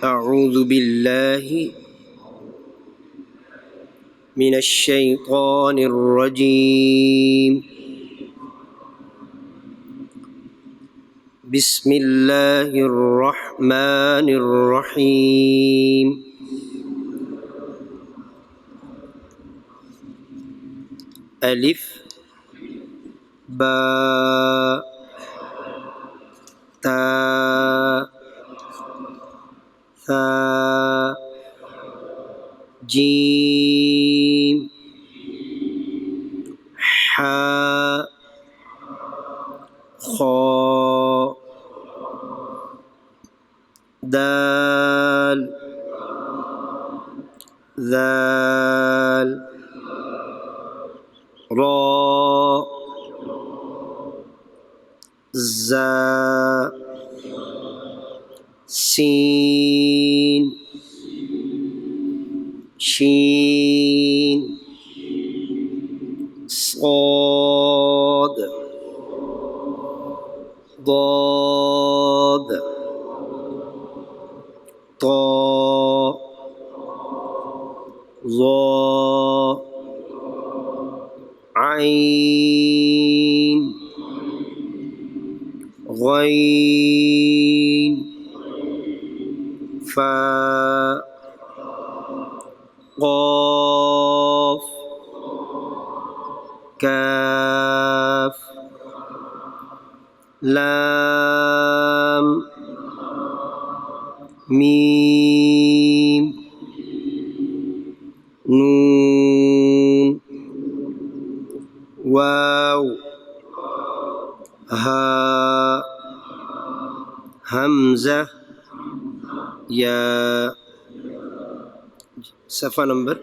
اعوذ باللہ من الشیطان الرجیم بسم اللہ الرحمن الرحیم الف با تا ثا جیم حا خا دال ذال را زا سین شین صاد ضاد طا ظا عین غین فا قاف کاف لام میم نون واو ہا حمزہ یا صفحہ نمبر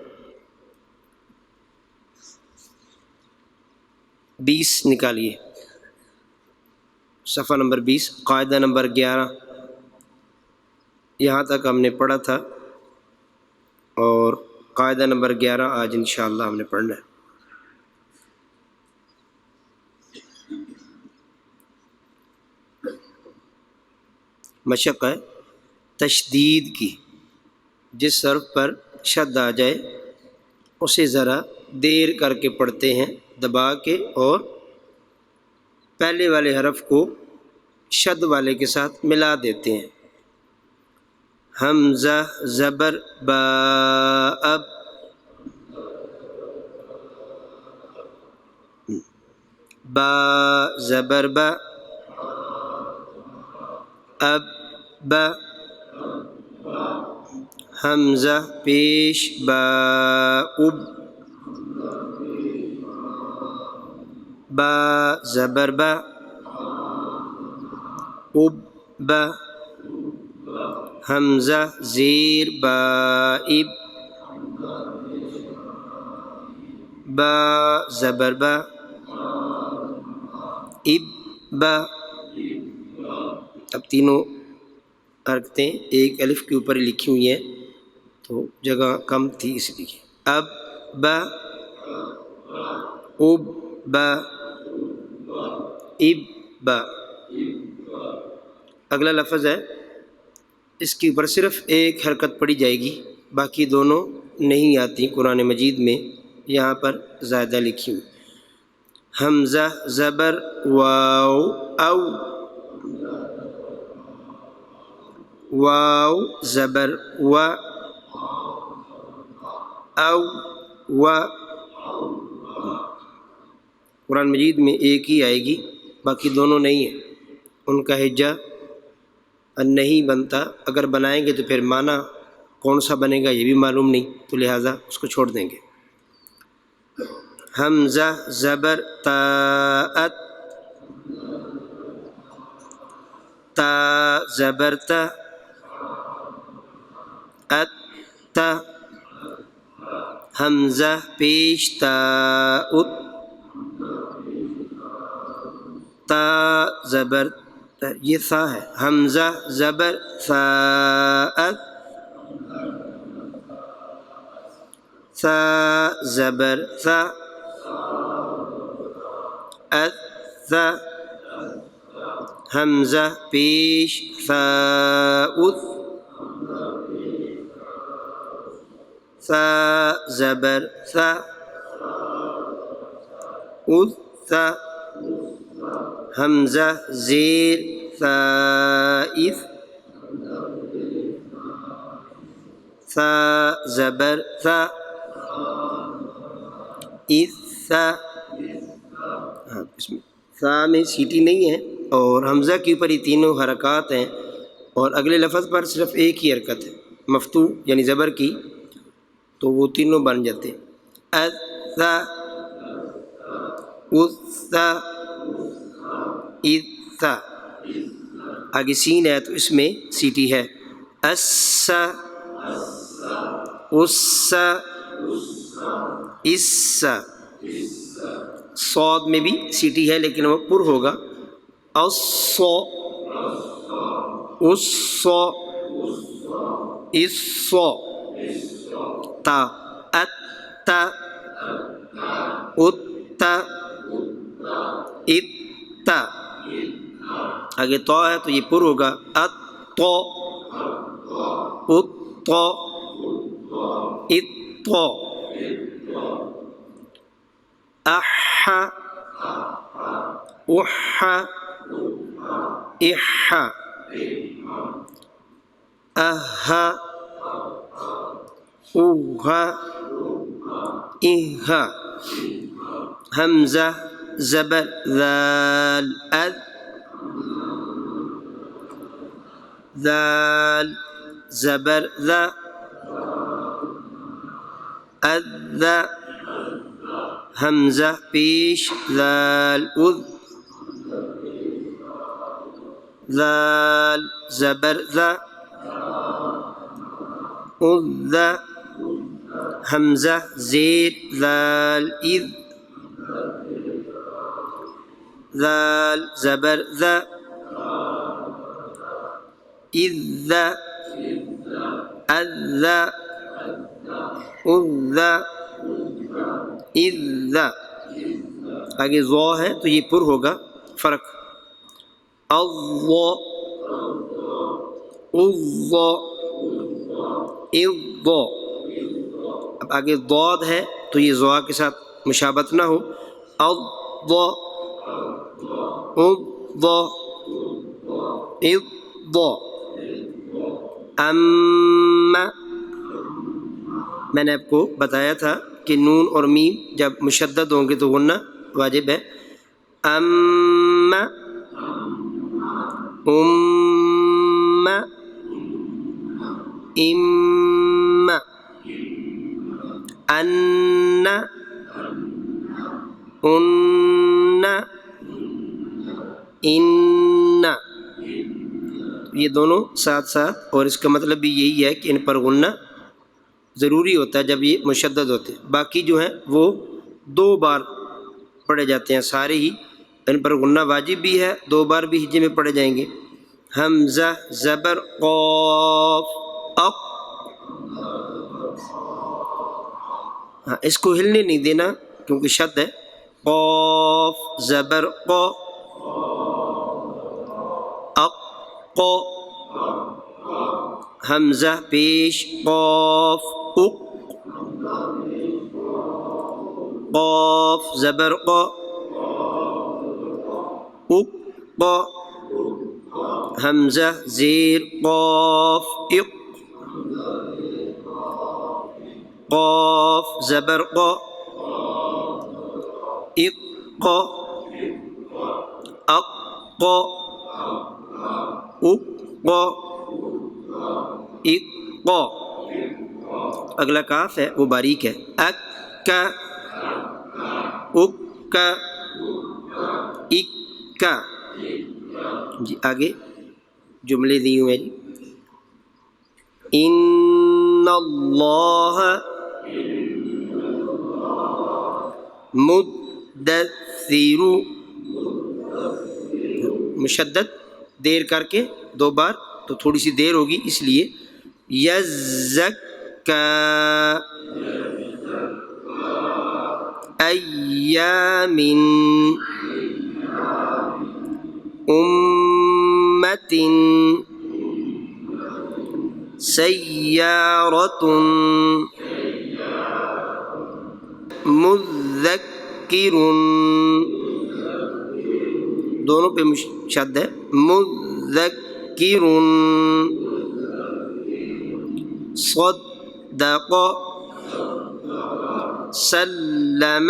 20 نکالیے. صفحہ نمبر 20 قاعدہ نمبر 11 یہاں تک ہم نے پڑھا تھا اور قاعدہ نمبر 11 آج انشاءاللہ ہم نے پڑھنا ہے. مشق ہے تشدید کی. جس حرف پر شد آ جائے اسے ذرا دیر کر کے پڑھتے ہیں دبا کے اور پہلے والے حرف کو شد والے کے ساتھ ملا دیتے ہیں. حمزہ زبر با اب با زبر با اب با حمزہ پیش با اب با زبر با اب با حمزہ زیر با اب با زبر با اب با. اب تینوں حرکتیں ایک الف کے اوپر لکھی ہوئی ہیں تو جگہ کم تھی اس لیے. اب با اب با اب با. اگلا لفظ ہے اس کے اوپر صرف ایک حرکت پڑھی جائے گی باقی دونوں نہیں آتی قرآن مجید میں. یہاں پر زیادہ لکھی ہوئی. حمزہ زبر واو او واو زبر و او و. قرآن مجید میں ایک ہی آئے گی باقی دونوں نہیں ہیں. ان کا ہجہ نہیں بنتا. اگر بنائیں گے تو پھر معنی کون سا بنے گا یہ بھی معلوم نہیں تو لہٰذا اس کو چھوڑ دیں گے. حمزہ زبر تا ات تا زبر تا ات تا حمزہ پیش تا ات تا زبر یہ ثا ہے. حمزہ زبر ثا ات ثا زبر ثا ات ثا حمزہ پیش ثا ات ثا زبر ثا اثا حمزہ زیر ثائف ثا زبر ثا اثا. ہاں اس میں ثا میں سیٹی نہیں ہے اور حمزہ کے اوپر یہ تینوں حرکات ہیں اور اگلے لفظ پر صرف ایک ہی حرکت ہے مفتوح یعنی زبر کی، تو وہ تینوں بن جاتے ہیں. اثا اثا اثا. آگے سین ہے تو اس میں سیٹی ہے اسا اسا اسا. صاد میں بھی سیٹی ہے لیکن وہ پر ہوگا. الصا الصا الصا. تا اتا اتا اتا. آگے تو ہے تو یہ پر ہوگا اتا اتا اتا. احا احا احا. اہا اوہا اہا. حمزہ زبر ذال اذ ذال زبر ذا اذ. حمزہ پیش ذال اذ ذال زبر ذا اذ. حمزہ زیر ذال اذ ذال زبر ذا اذ اذ اذ اذ. آگے ضو ہے تو یہ پر ہوگا فرق. الضو الضو الضو. اب آگے ضاد ہے تو یہ ضوا کے ساتھ مشابہت نہ ہو. الضو الضو الضو. اما. میں نے آپ کو بتایا تھا کہ نون اور میم جب مشدد ہوں گے تو غنہ واجب ہے. اما ام ام ان ان ان. یہ دونوں ساتھ ساتھ، اور اس کا مطلب بھی یہی ہے کہ ان پر غنہ ضروری ہوتا ہے جب یہ مشدد ہوتے ہیں. باقی جو ہیں وہ 2 بار پڑھے جاتے ہیں سارے ہی. ان پر غنہ واجب بھی ہے، 2 بار بھی ہجے میں پڑھے جائیں گے. حمزہ زبر قاف اق. ہاں اس کو ہلنے نہیں دینا کیونکہ شد ہے. قاف زبر قا اق قا. حمزہ پیش قاف اق قاف زبر قا اق قا. حمزہ زیر قاف اق قاف زبر قا اق قا اق قا اق قا اق قا. اگلا کاف ہے وہ باریک ہے. اک کا اک کا اک کا. جی آگے جملے دی ہوئے جی. ان اللہ مدثر. مشدد دیر کر کے 2 بار تو تھوڑی سی دیر ہوگی اس لیے. یزکا ایام امت سیارۃ مذکر، دونوں پہ شد ہے، مذکر، صدق، سلم،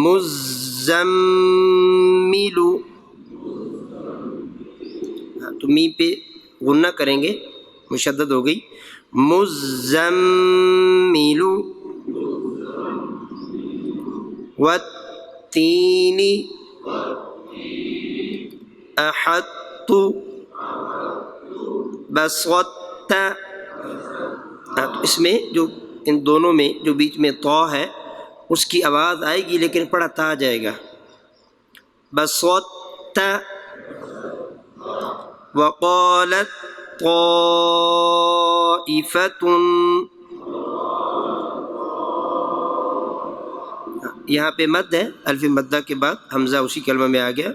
مزمل، تو میم پہ غنہ کریں گے، مشدد ہو گئی، مزمل، والتین احط، بسطت، اس میں جو ان دونوں میں جو بیچ میں طا ہے اس کی آواز آئے گی لیکن پڑھا تا جائے گا، بسطت، وقالت طائفۃ، یہاں پہ مد ہے، الف مدہ کے بعد حمزہ اسی کلمہ میں آ گیا،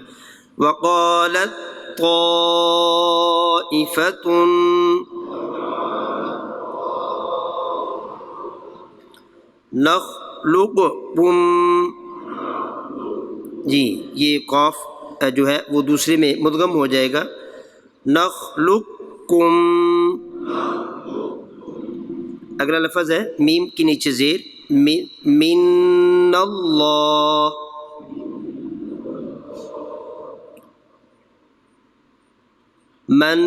وقالت طائفۃ، نخلقکم، جی یہ قاف جو ہے وہ دوسرے میں مدغم ہو جائے گا، نخلقکم، اگلا لفظ ہے میم کے نیچے زیر، من اللہ، من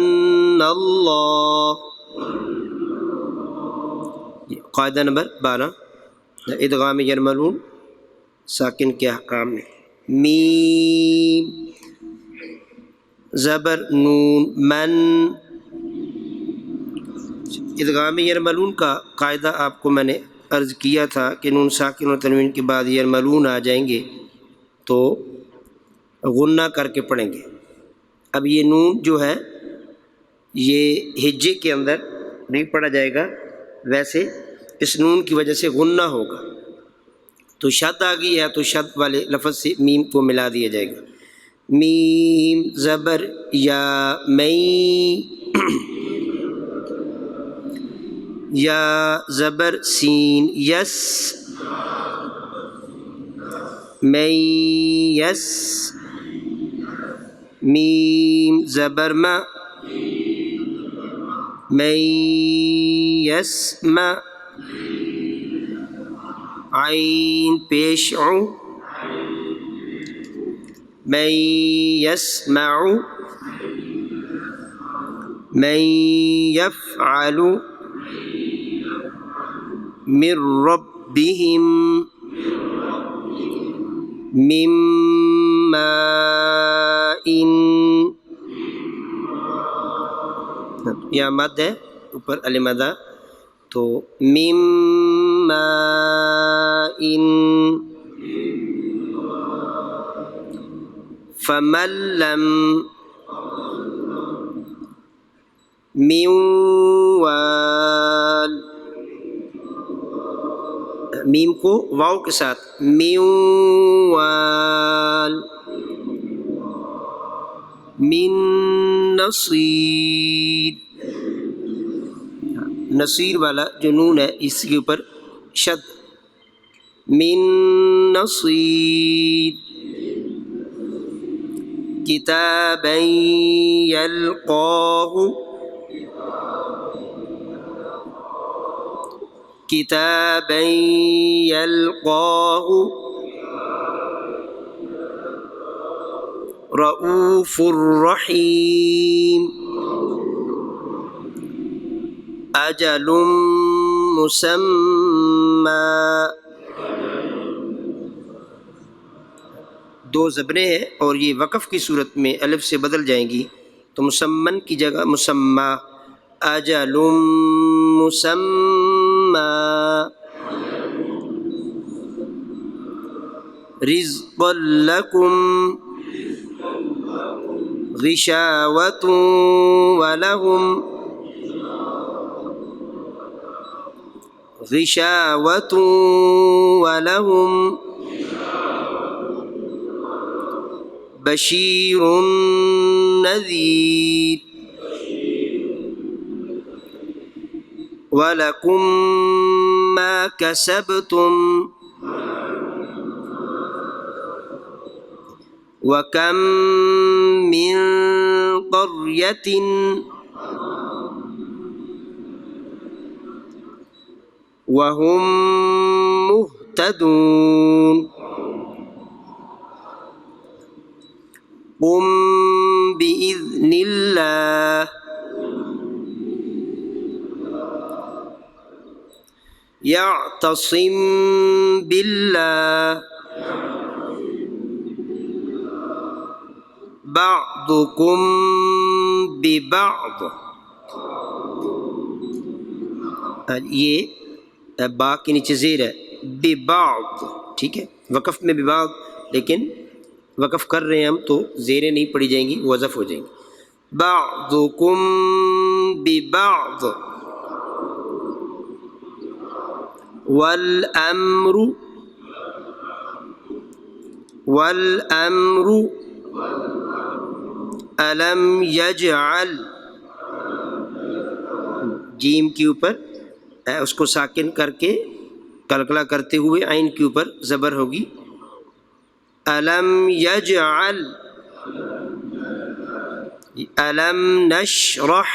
اللہ، قاعدہ نمبر 12 ادغام یرملون ساکن کے احکام میں، میم زبر نون، من، ادغام یرملون کا قاعدہ آپ کو میں نے عرض کیا تھا کہ نون ساکن اور تنوین کے بعد یرملون آ جائیں گے تو غنہ کر کے پڑھیں گے۔ اب یہ نون جو ہے یہ ہجے کے اندر نہیں پڑھا جائے گا، ویسے اس نون کی وجہ سے غنہ ہوگا، تو شد آ گئی ہے تو شد والے لفظ سے میم کو ملا دیا جائے گا، میم زبر یا، میں، یا زبر سین، یس، میں، یس، میم زبر ما، میں، یسمع، عین پیش عو، میں یسمع، میں یفعل، من ربهم، من ماء، یا مد ہے اوپر المدہ تو من ماء، فمن لم، من وال، میم کو واو کے ساتھ، من وال، من نصیر، نصیر والا جو نون ہے اس کے اوپر شد، من نصیر، کتابا یلقاہ، کتابا یلقاہ، رؤوف الرحیم، اجل مسمی، دو زبریں ہیں اور یہ وقف کی صورت میں الف سے بدل جائیں گی تو مسمن کی جگہ مسمی، اجل مسمی، رزقا لکم، غشاوۃ ولہم، غشاوۃ ولہم، بشیر نذیر، وَلَكُمْ ما كسبتم وكم من قرية وهم مهتدون قم بإذن الله يعتصم بالله بعضكم ببعض. یہ با کے نیچے زیر ہے، ببعض، ٹھیک ہے، وقف میں ببعض، لیکن وقف کر رہے ہیں ہم تو زیریں نہیں پڑی جائیں گی، وظف ہو جائیں گی. بعضکم ببعض والامر الم یجعل، جیم کے اوپر اس کو ساکن کر کے کلکلا کرتے ہوئے عین کے اوپر زبر ہوگی. الم یجعل، الم نشرح،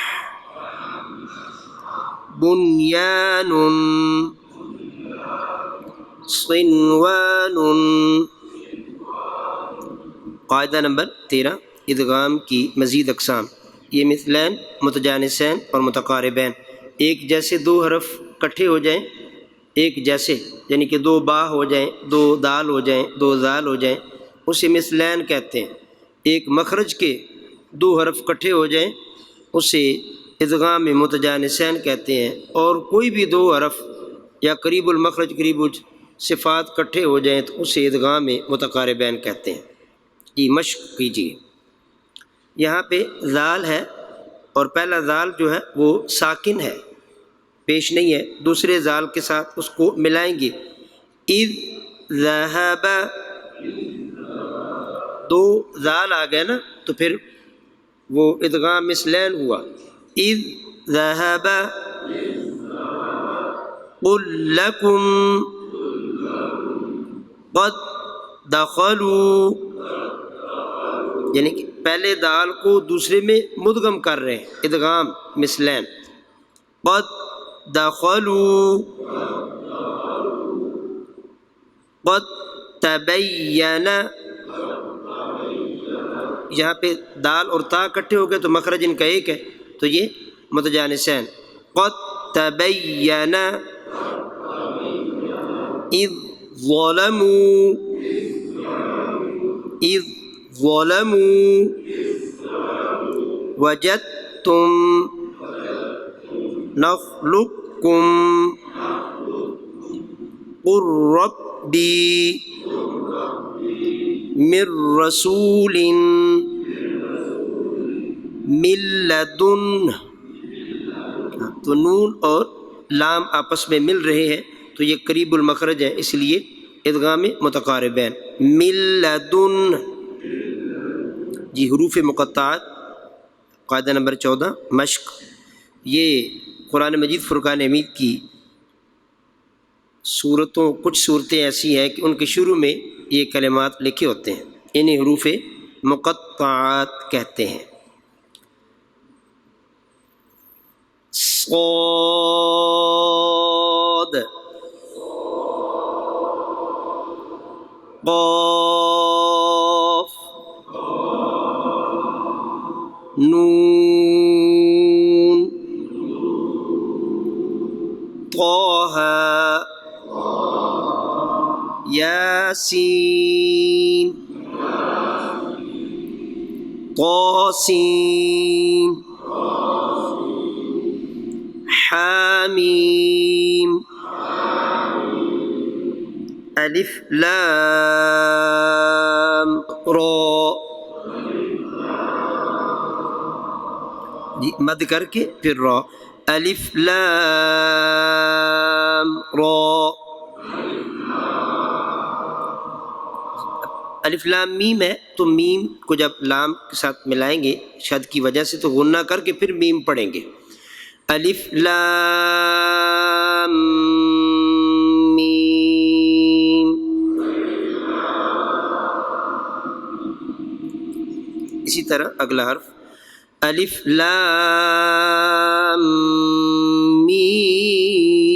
بنیان، صنوان. قاعدہ نمبر 13، ادغام کی مزید اقسام. یہ مثلین، متجانسین اور متقاربین. ایک جیسے دو حرف کٹھے ہو جائیں، ایک جیسے یعنی کہ دو با ہو جائیں، دو دال ہو جائیں، دو زال ہو جائیں، اسے مثلین کہتے ہیں. ایک مخرج کے دو حرف کٹھے ہو جائیں اسے ادغام متجانسین کہتے ہیں. اور کوئی بھی دو حرف یا قریب المخرج قریب صفات کٹھے ہو جائیں تو اسے ادغام متقاربین کہتے ہیں. یہ مشق کیجیے. یہاں پہ زال ہے اور پہلا زال جو ہے وہ ساکن ہے، پیش نہیں ہے، دوسرے زال کے ساتھ اس کو ملائیں گے. اذ ذهب، دو زال آ گئے نا تو پھر وہ ادغام مثلین ہوا. اذ ذهب قل لكم قد دخلوا، یعنی کہ پہلے دال کو دوسرے میں مدغم کر رہے ہیں، ادغام مثلین. قد دخلوا، قد تبین، یہاں پہ دال اور تا کٹھے ہو گئے تو مخرج ان کا ایک ہے تو یہ متجانسین. قد تبین اذ ظلموا، اذ ظلموا وجدتم نخلقكم قل ربي من رسول من لدن. تو نون اور لام آپس میں مل رہے ہیں تو یہ قریب المخرج ہے، اس لیے ادغام متقاربین. من لدن. جی حروف مقطعات، قاعدہ نمبر 14 مشق. یہ قرآن مجید فرقان حمید کی کچھ صورتیں ایسی ہیں کہ ان کے شروع میں یہ کلمات لکھے ہوتے ہیں، انہیں حروف مقطعات کہتے ہیں. صاد، قاف، نون، طه، یاسین، طاسین، حامیم، الف لام را. جی مد کر کے پھر را. الف لام را. الف لام میم ہے تو میم کو جب لام کے ساتھ ملائیں گے شد کی وجہ سے تو غنہ کر کے پھر میم پڑھیں گے. الف لام طرح اگلا حرف الف لام میم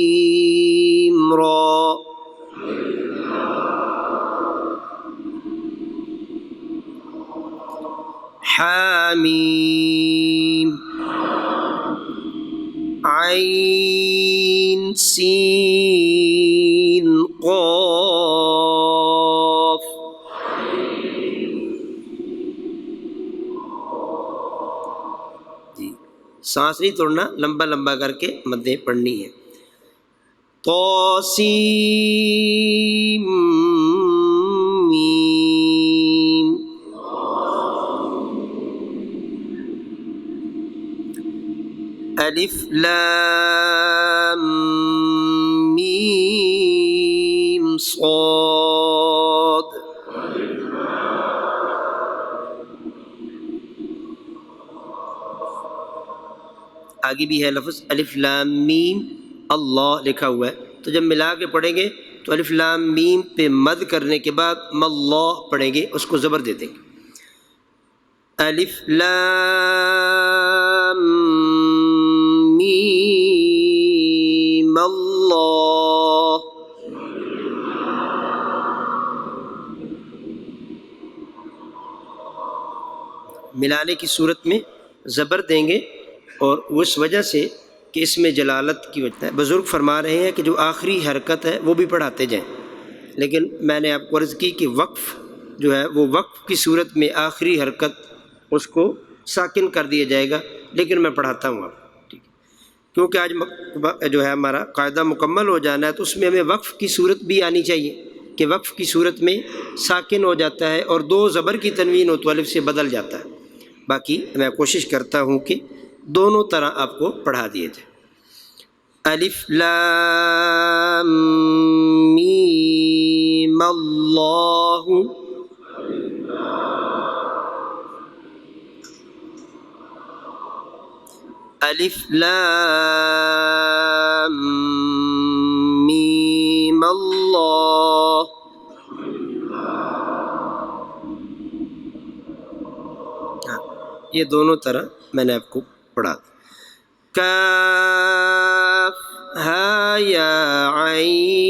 را، حامیم عین سین قاف، جی سانس نہیں توڑنا، لمبا لمبا کر کے مدیں پڑھنی ہے. طاسیم میم، الف لام میم صاد، آگے بھی ہے لفظ الف لام میم اللہ لکھا ہوا ہے، تو جب ملا کے پڑھیں گے تو الف لام میم پہ مد کرنے کے بعد ماللہ پڑھیں گے، اس کو زبر دے دیں گے. الف لام میم اللہ، ملانے کی صورت میں زبر دیں گے، اور اس وجہ سے کہ اس میں جلالت کی وجہ ہے. بزرگ فرما رہے ہیں کہ جو آخری حرکت ہے وہ بھی پڑھاتے جائیں، لیکن میں نے آپ کو عرض کی کہ وقف جو ہے وہ وقف کی صورت میں آخری حرکت اس کو ساکن کر دیا جائے گا، لیکن میں پڑھاتا ہوں آپ، ٹھیک ہے، کیونکہ آج جو ہے ہمارا قاعدہ مکمل ہو جانا ہے، تو اس میں ہمیں وقف کی صورت بھی آنی چاہیے کہ وقف کی صورت میں ساکن ہو جاتا ہے اور دو زبر کی تنوین ہو تو الف سے بدل جاتا ہے. باقی میں کوشش کرتا ہوں کہ دونوں طرح آپ کو پڑھا دیے جائے. الف لام میم اللہ، الف لام میم اللہ، یہ دونوں طرح میں نے آپ کو پڑھا. کاف ہا یا عین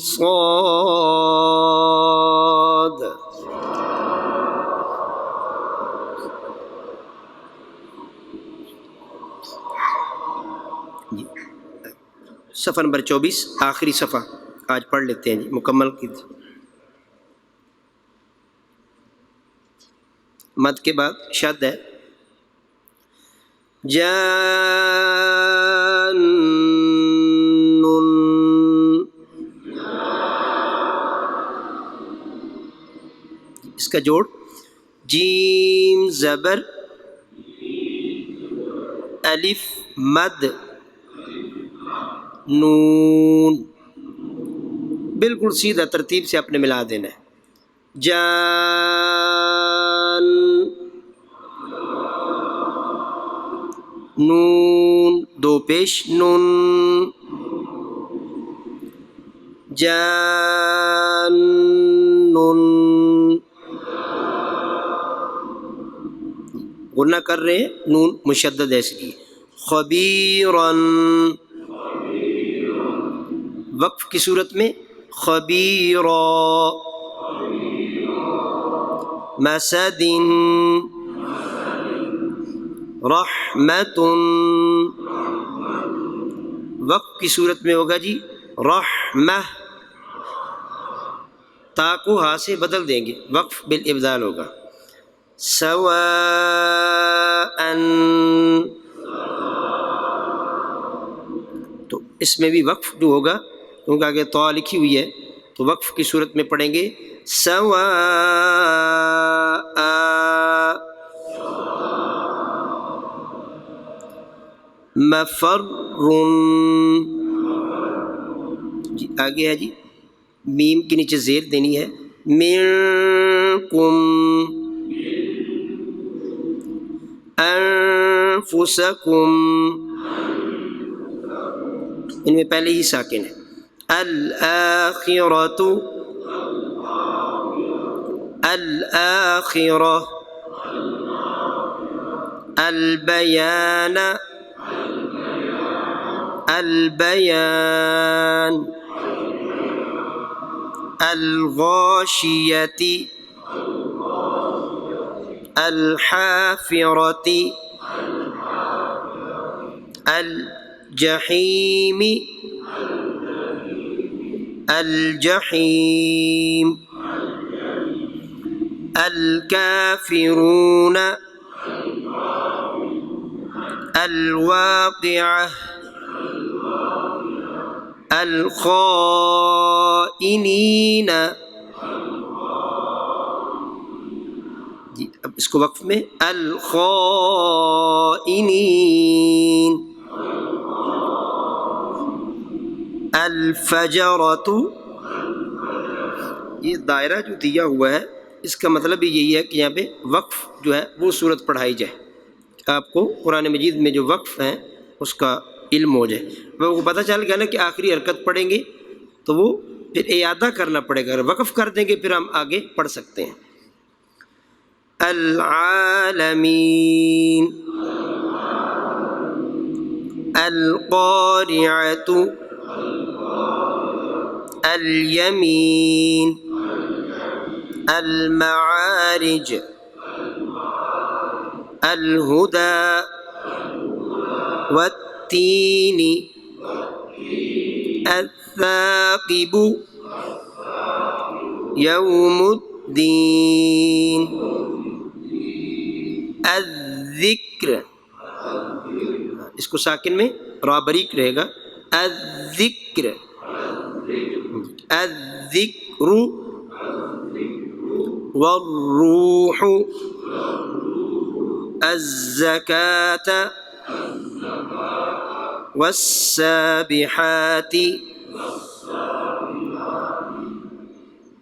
صاد، صفحہ نمبر 24 آخری صفحہ آج پڑھ لیتے ہیں جی، مکمل کی. مد کے بعد شد ہے، جان، اس کا جوڑ جیم زبر الف مد نون، بالکل سیدھا ترتیب سے آپ نے ملا دینا ہے. جان، نون دو پیش نون، جان نون، غنہ کر رہے ہیں، نون مشدد ہے اس لیے. خبیرن، وقف کی صورت میں خبیرا. مسد، رحمت، وقف کی صورت میں ہوگا جی رحمہ، تا کو ہا سے بدل دیں گے، وقف بالابدال ہوگا. سواء، تو اس میں بھی وقف جو ہوگا کیونکہ آگے طا لکھی ہوئی ہے تو وقف کی صورت میں پڑھیں گے سواء. مفر، جی آگے ہے جی میم کے نیچے زیر دینی ہے. منکم، انفسکم، ان میں پہلے ہی ساکن ہے. الآخرۃ، الآخرة البيان البيان الغاشية الحافرة الجحيم الجحيم الكافرون الواقعة الخائنین. جی اب اس کو وقف میں الخائنین. الفجرۃ، یہ دائرہ جو دیا ہوا ہے اس کا مطلب بھی یہی ہے کہ یہاں پہ وقف جو ہے وہ صورت پڑھائی جائے. آپ کو قرآن مجید میں جو وقف ہیں اس کا علم ہو جائے. وہ پتہ چل گیا نا کہ آخری حرکت پڑھیں گے تو وہ پھر اعادہ کرنا پڑے گا. اگر وقف کر دیں گے پھر ہم آگے پڑھ سکتے ہیں. العالمین القارعۃ الیمین المعارج الہدی والتین الثاقب یوم الدین الذکر. اس کو ساکن میں را بریک رہے گا. الذکر الذکر والروح الزکاة والسابحات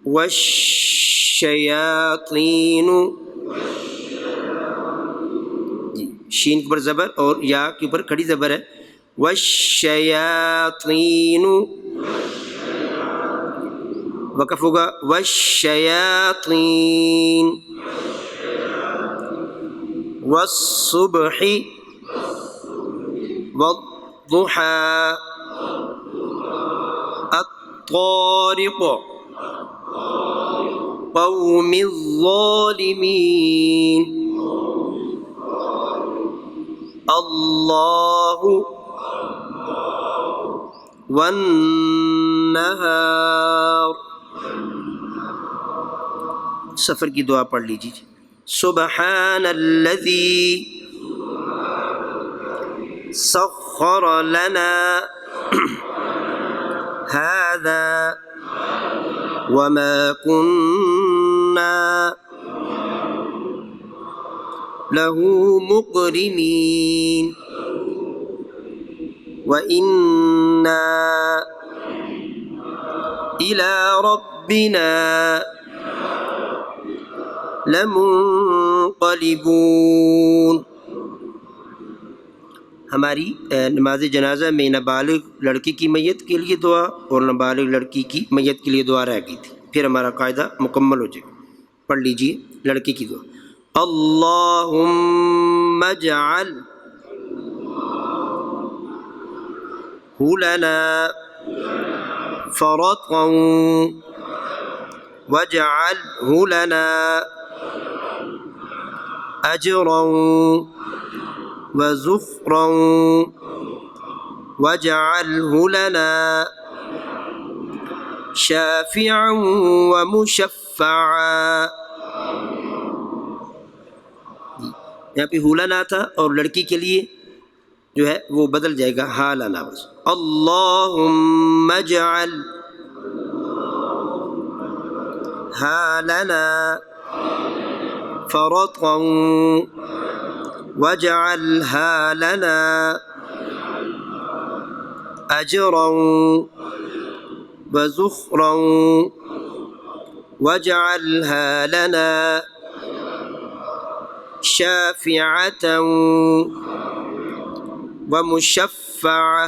والشیاطین. شین کے اوپر زبر اور یا کے اوپر کھڑی زبر ہے. والشیاطین وقف ہوگا والشیاطین. والصبح والضحى الطارق قوم الظالمین. اللہ والنہار. سفر کی دعا پڑھ لیجیے. سبحان الذی سخر لنا هذا وما كنا له مقرنين وإنا إلى ربنا لمنقلبون. ہماری نماز جنازہ میں نابالغ لڑکی کی میت کے لیے دعا اور نابالغ لڑکی کی میت کے لیے دعا رہ گئی تھی. پھر ہمارا قاعدہ مکمل ہو جائے گا. پڑھ لیجئے لڑکی کی دعا. اللہم اجعل لنا فرطا واجعله لنا اجرا وزخرا واجعله لنا شافعا ومشفعا. یہاں پہ ہولنا تھا اور لڑکی کے لیے جو ہے وہ بدل جائے گا حالنا بس. اللہم اجعل حالنا فرطا واجعلها لنا اجرا وزخرا واجعلها لنا شافعة ومشفعة.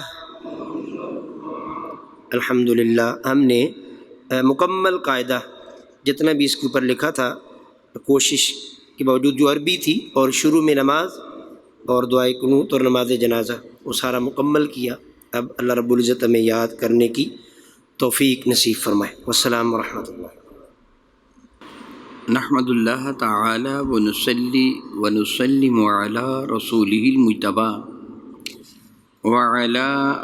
الحمدللہ ہم نے مکمل قاعدہ جتنا بھی اس کے اوپر لکھا تھا کوشش کے باوجود جو عربی تھی اور شروع میں نماز اور دعائے قنوت اور نماز جنازہ وہ سارا مکمل کیا. اب اللہ رب العزت ہمیں یاد کرنے کی توفیق نصیب فرمائے. والسلام ورحمۃ اللہ. نحمد اللہ تعالی ونصلی ونسلم علی رسولہ المجتبی وعلی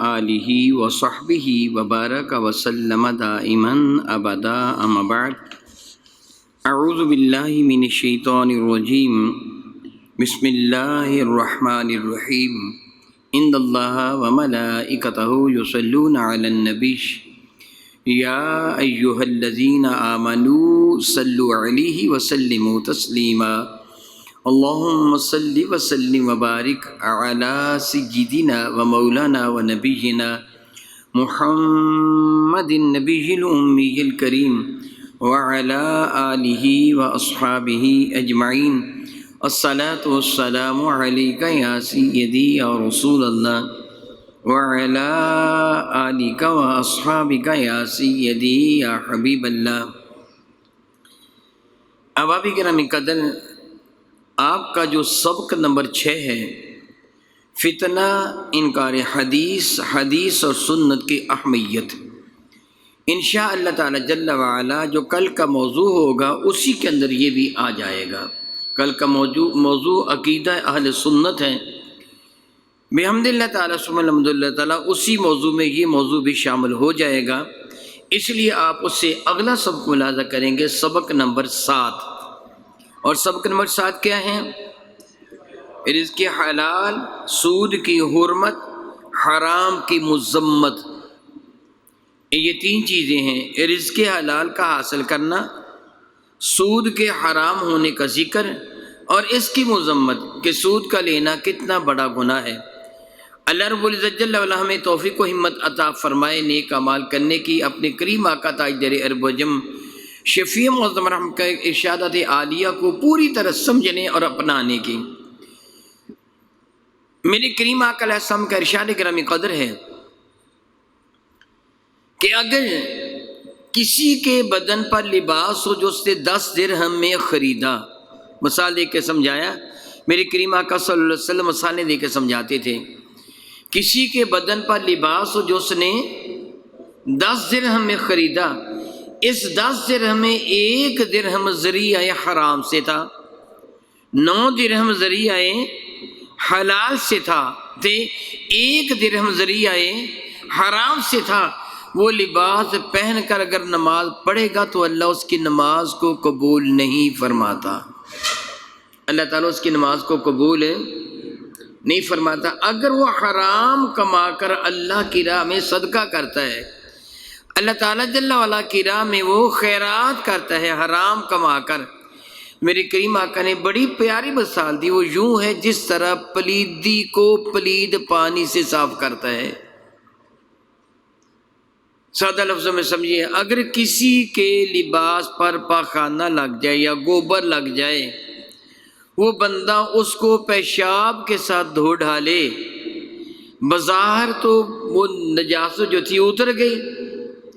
آلہ وصحبہ وبارک وسلم دائما ابدا. اما بعد، اعوذ باللہ من الشیطان الرجیم. بسم اللہ الرحمن الرحیم. ان اللہ وملائکتہ یصلون علی النبی یا ایہا الذین آمنوا صلوا علیہ وسلموا تسلیما. اللہم صل وسلم وبارک علی سیدنا و مولانا و نبینا محمد النبی الامی الکریم وعلی آلہ و اصحابہ اجمعین. الصلاۃ والسلام علیک یا سیدی یا رسول اللہ وعلی آلک و اصحابک یا سیدی یا حبیب اللہ. احباب کرام قدر، آپ کا جو سبق نمبر 6 ہے، فتنہ انکار حدیث اور سنت کی اہمیت، انشاء اللہ تعالی جل وعلا جو کل کا موضوع ہوگا اسی کے اندر یہ بھی آ جائے گا. کل کا موضوع عقیدہ اہل سنت ہے. بحمد اللہ تعالیٰ ثم الحمد اللہ تعالیٰ اسی موضوع میں یہ موضوع بھی شامل ہو جائے گا. اس لیے آپ اس سے اگلا سبق ملاحظہ کریں گے، سبق نمبر 7. اور سبق نمبر 7 کیا ہے؟ رزق حلال، سود کی حرمت، حرام کی مذمت. یہ 3 چیزیں ہیں: رزق حلال کا حاصل کرنا، سود کے حرام ہونے کا ذکر، اور اس کی مذمت کہ سود کا لینا کتنا بڑا گناہ ہے. اللہ رب العزت جل وعلا ہمیں توفیق و ہمت عطا فرمائے نیک اعمال کرنے کی. اپنے کریم آقا تاجدار عرب و جم شفیع معظم رحم کا ارشادات عالیہ کو پوری طرح سمجھنے اور اپنانے کی. میرے کریم آقا علیہ السلام کا ارشاد گرامی قدر ہے کہ اگر کسی کے بدن پر لباس ہو جو اس نے 10 درہم میں خریدا، مثال دے کے سمجھایا، میرے کریم آقا صلی اللہ علیہ وسلم مثالیں دے کے سمجھاتے تھے. کسی کے بدن پر لباس ہو جو اس نے 10 درہم میں خریدا، اس 10 درہم میں 1 درہم ذریعہ حرام سے تھا، 9 درہم ذریعہ حلال سے تھا، 1 درہم ذریعہ حرام سے تھا. وہ لباس پہن کر اگر نماز پڑھے گا تو اللہ اس کی نماز کو قبول نہیں فرماتا. اللہ تعالیٰ اس کی نماز کو قبول نہیں فرماتا. اگر وہ حرام کما کر اللہ کی راہ میں صدقہ کرتا ہے، اللہ تعالیٰ جل وعلا کی راہ میں وہ خیرات کرتا ہے حرام کما کر، میرے کریم آقا نے بڑی پیاری مثال دی. وہ یوں ہے جس طرح پلیدی کو پلید پانی سے صاف کرتا ہے. سادہ لفظوں میں سمجھیے، اگر کسی کے لباس پر پاخانہ لگ جائے یا گوبر لگ جائے، وہ بندہ اس کو پیشاب کے ساتھ دھو ڈالے، بظاہر تو وہ نجاست جو تھی اتر گئی،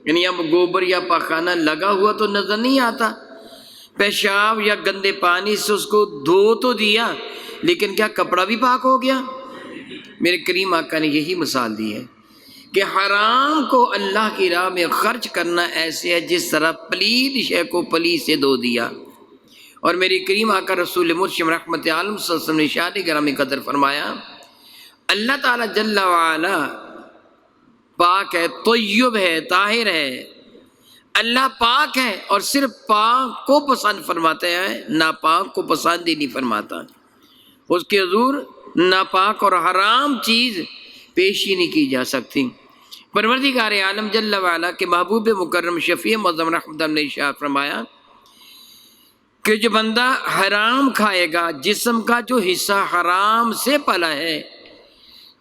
یعنی اب گوبر یا پاخانہ لگا ہوا تو نظر نہیں آتا، پیشاب یا گندے پانی سے اس کو دھو تو دیا، لیکن کیا کپڑا بھی پاک ہو گیا؟ میرے کریم آقا نے یہی مثال دی ہے کہ حرام کو اللہ کی راہ میں خرچ کرنا ایسے ہے جس طرح پلید شے کو پلید سے دھو دیا. اور میری کریم آقا رسول مرشد رحمت عالم صلی اللہ علیہ وسلم نے ارشاد گرامی قدر فرمایا، اللہ تعالیٰ جل وعلا پاک ہے، طیب ہے، طاہر ہے. اللہ پاک ہے اور صرف پاک کو پسند فرماتا ہے، ناپاک کو پسند ہی نہیں فرماتا. اس کے حضور ناپاک اور حرام چیز پیش ہی نہیں کی جا سکتی. پروردگار عالم جل وعلا کے محبوب مکرم شفیع معظم رحمت نے ارشاد فرمایا کہ جو بندہ حرام کھائے گا، جسم کا جو حصہ حرام سے پلا ہے،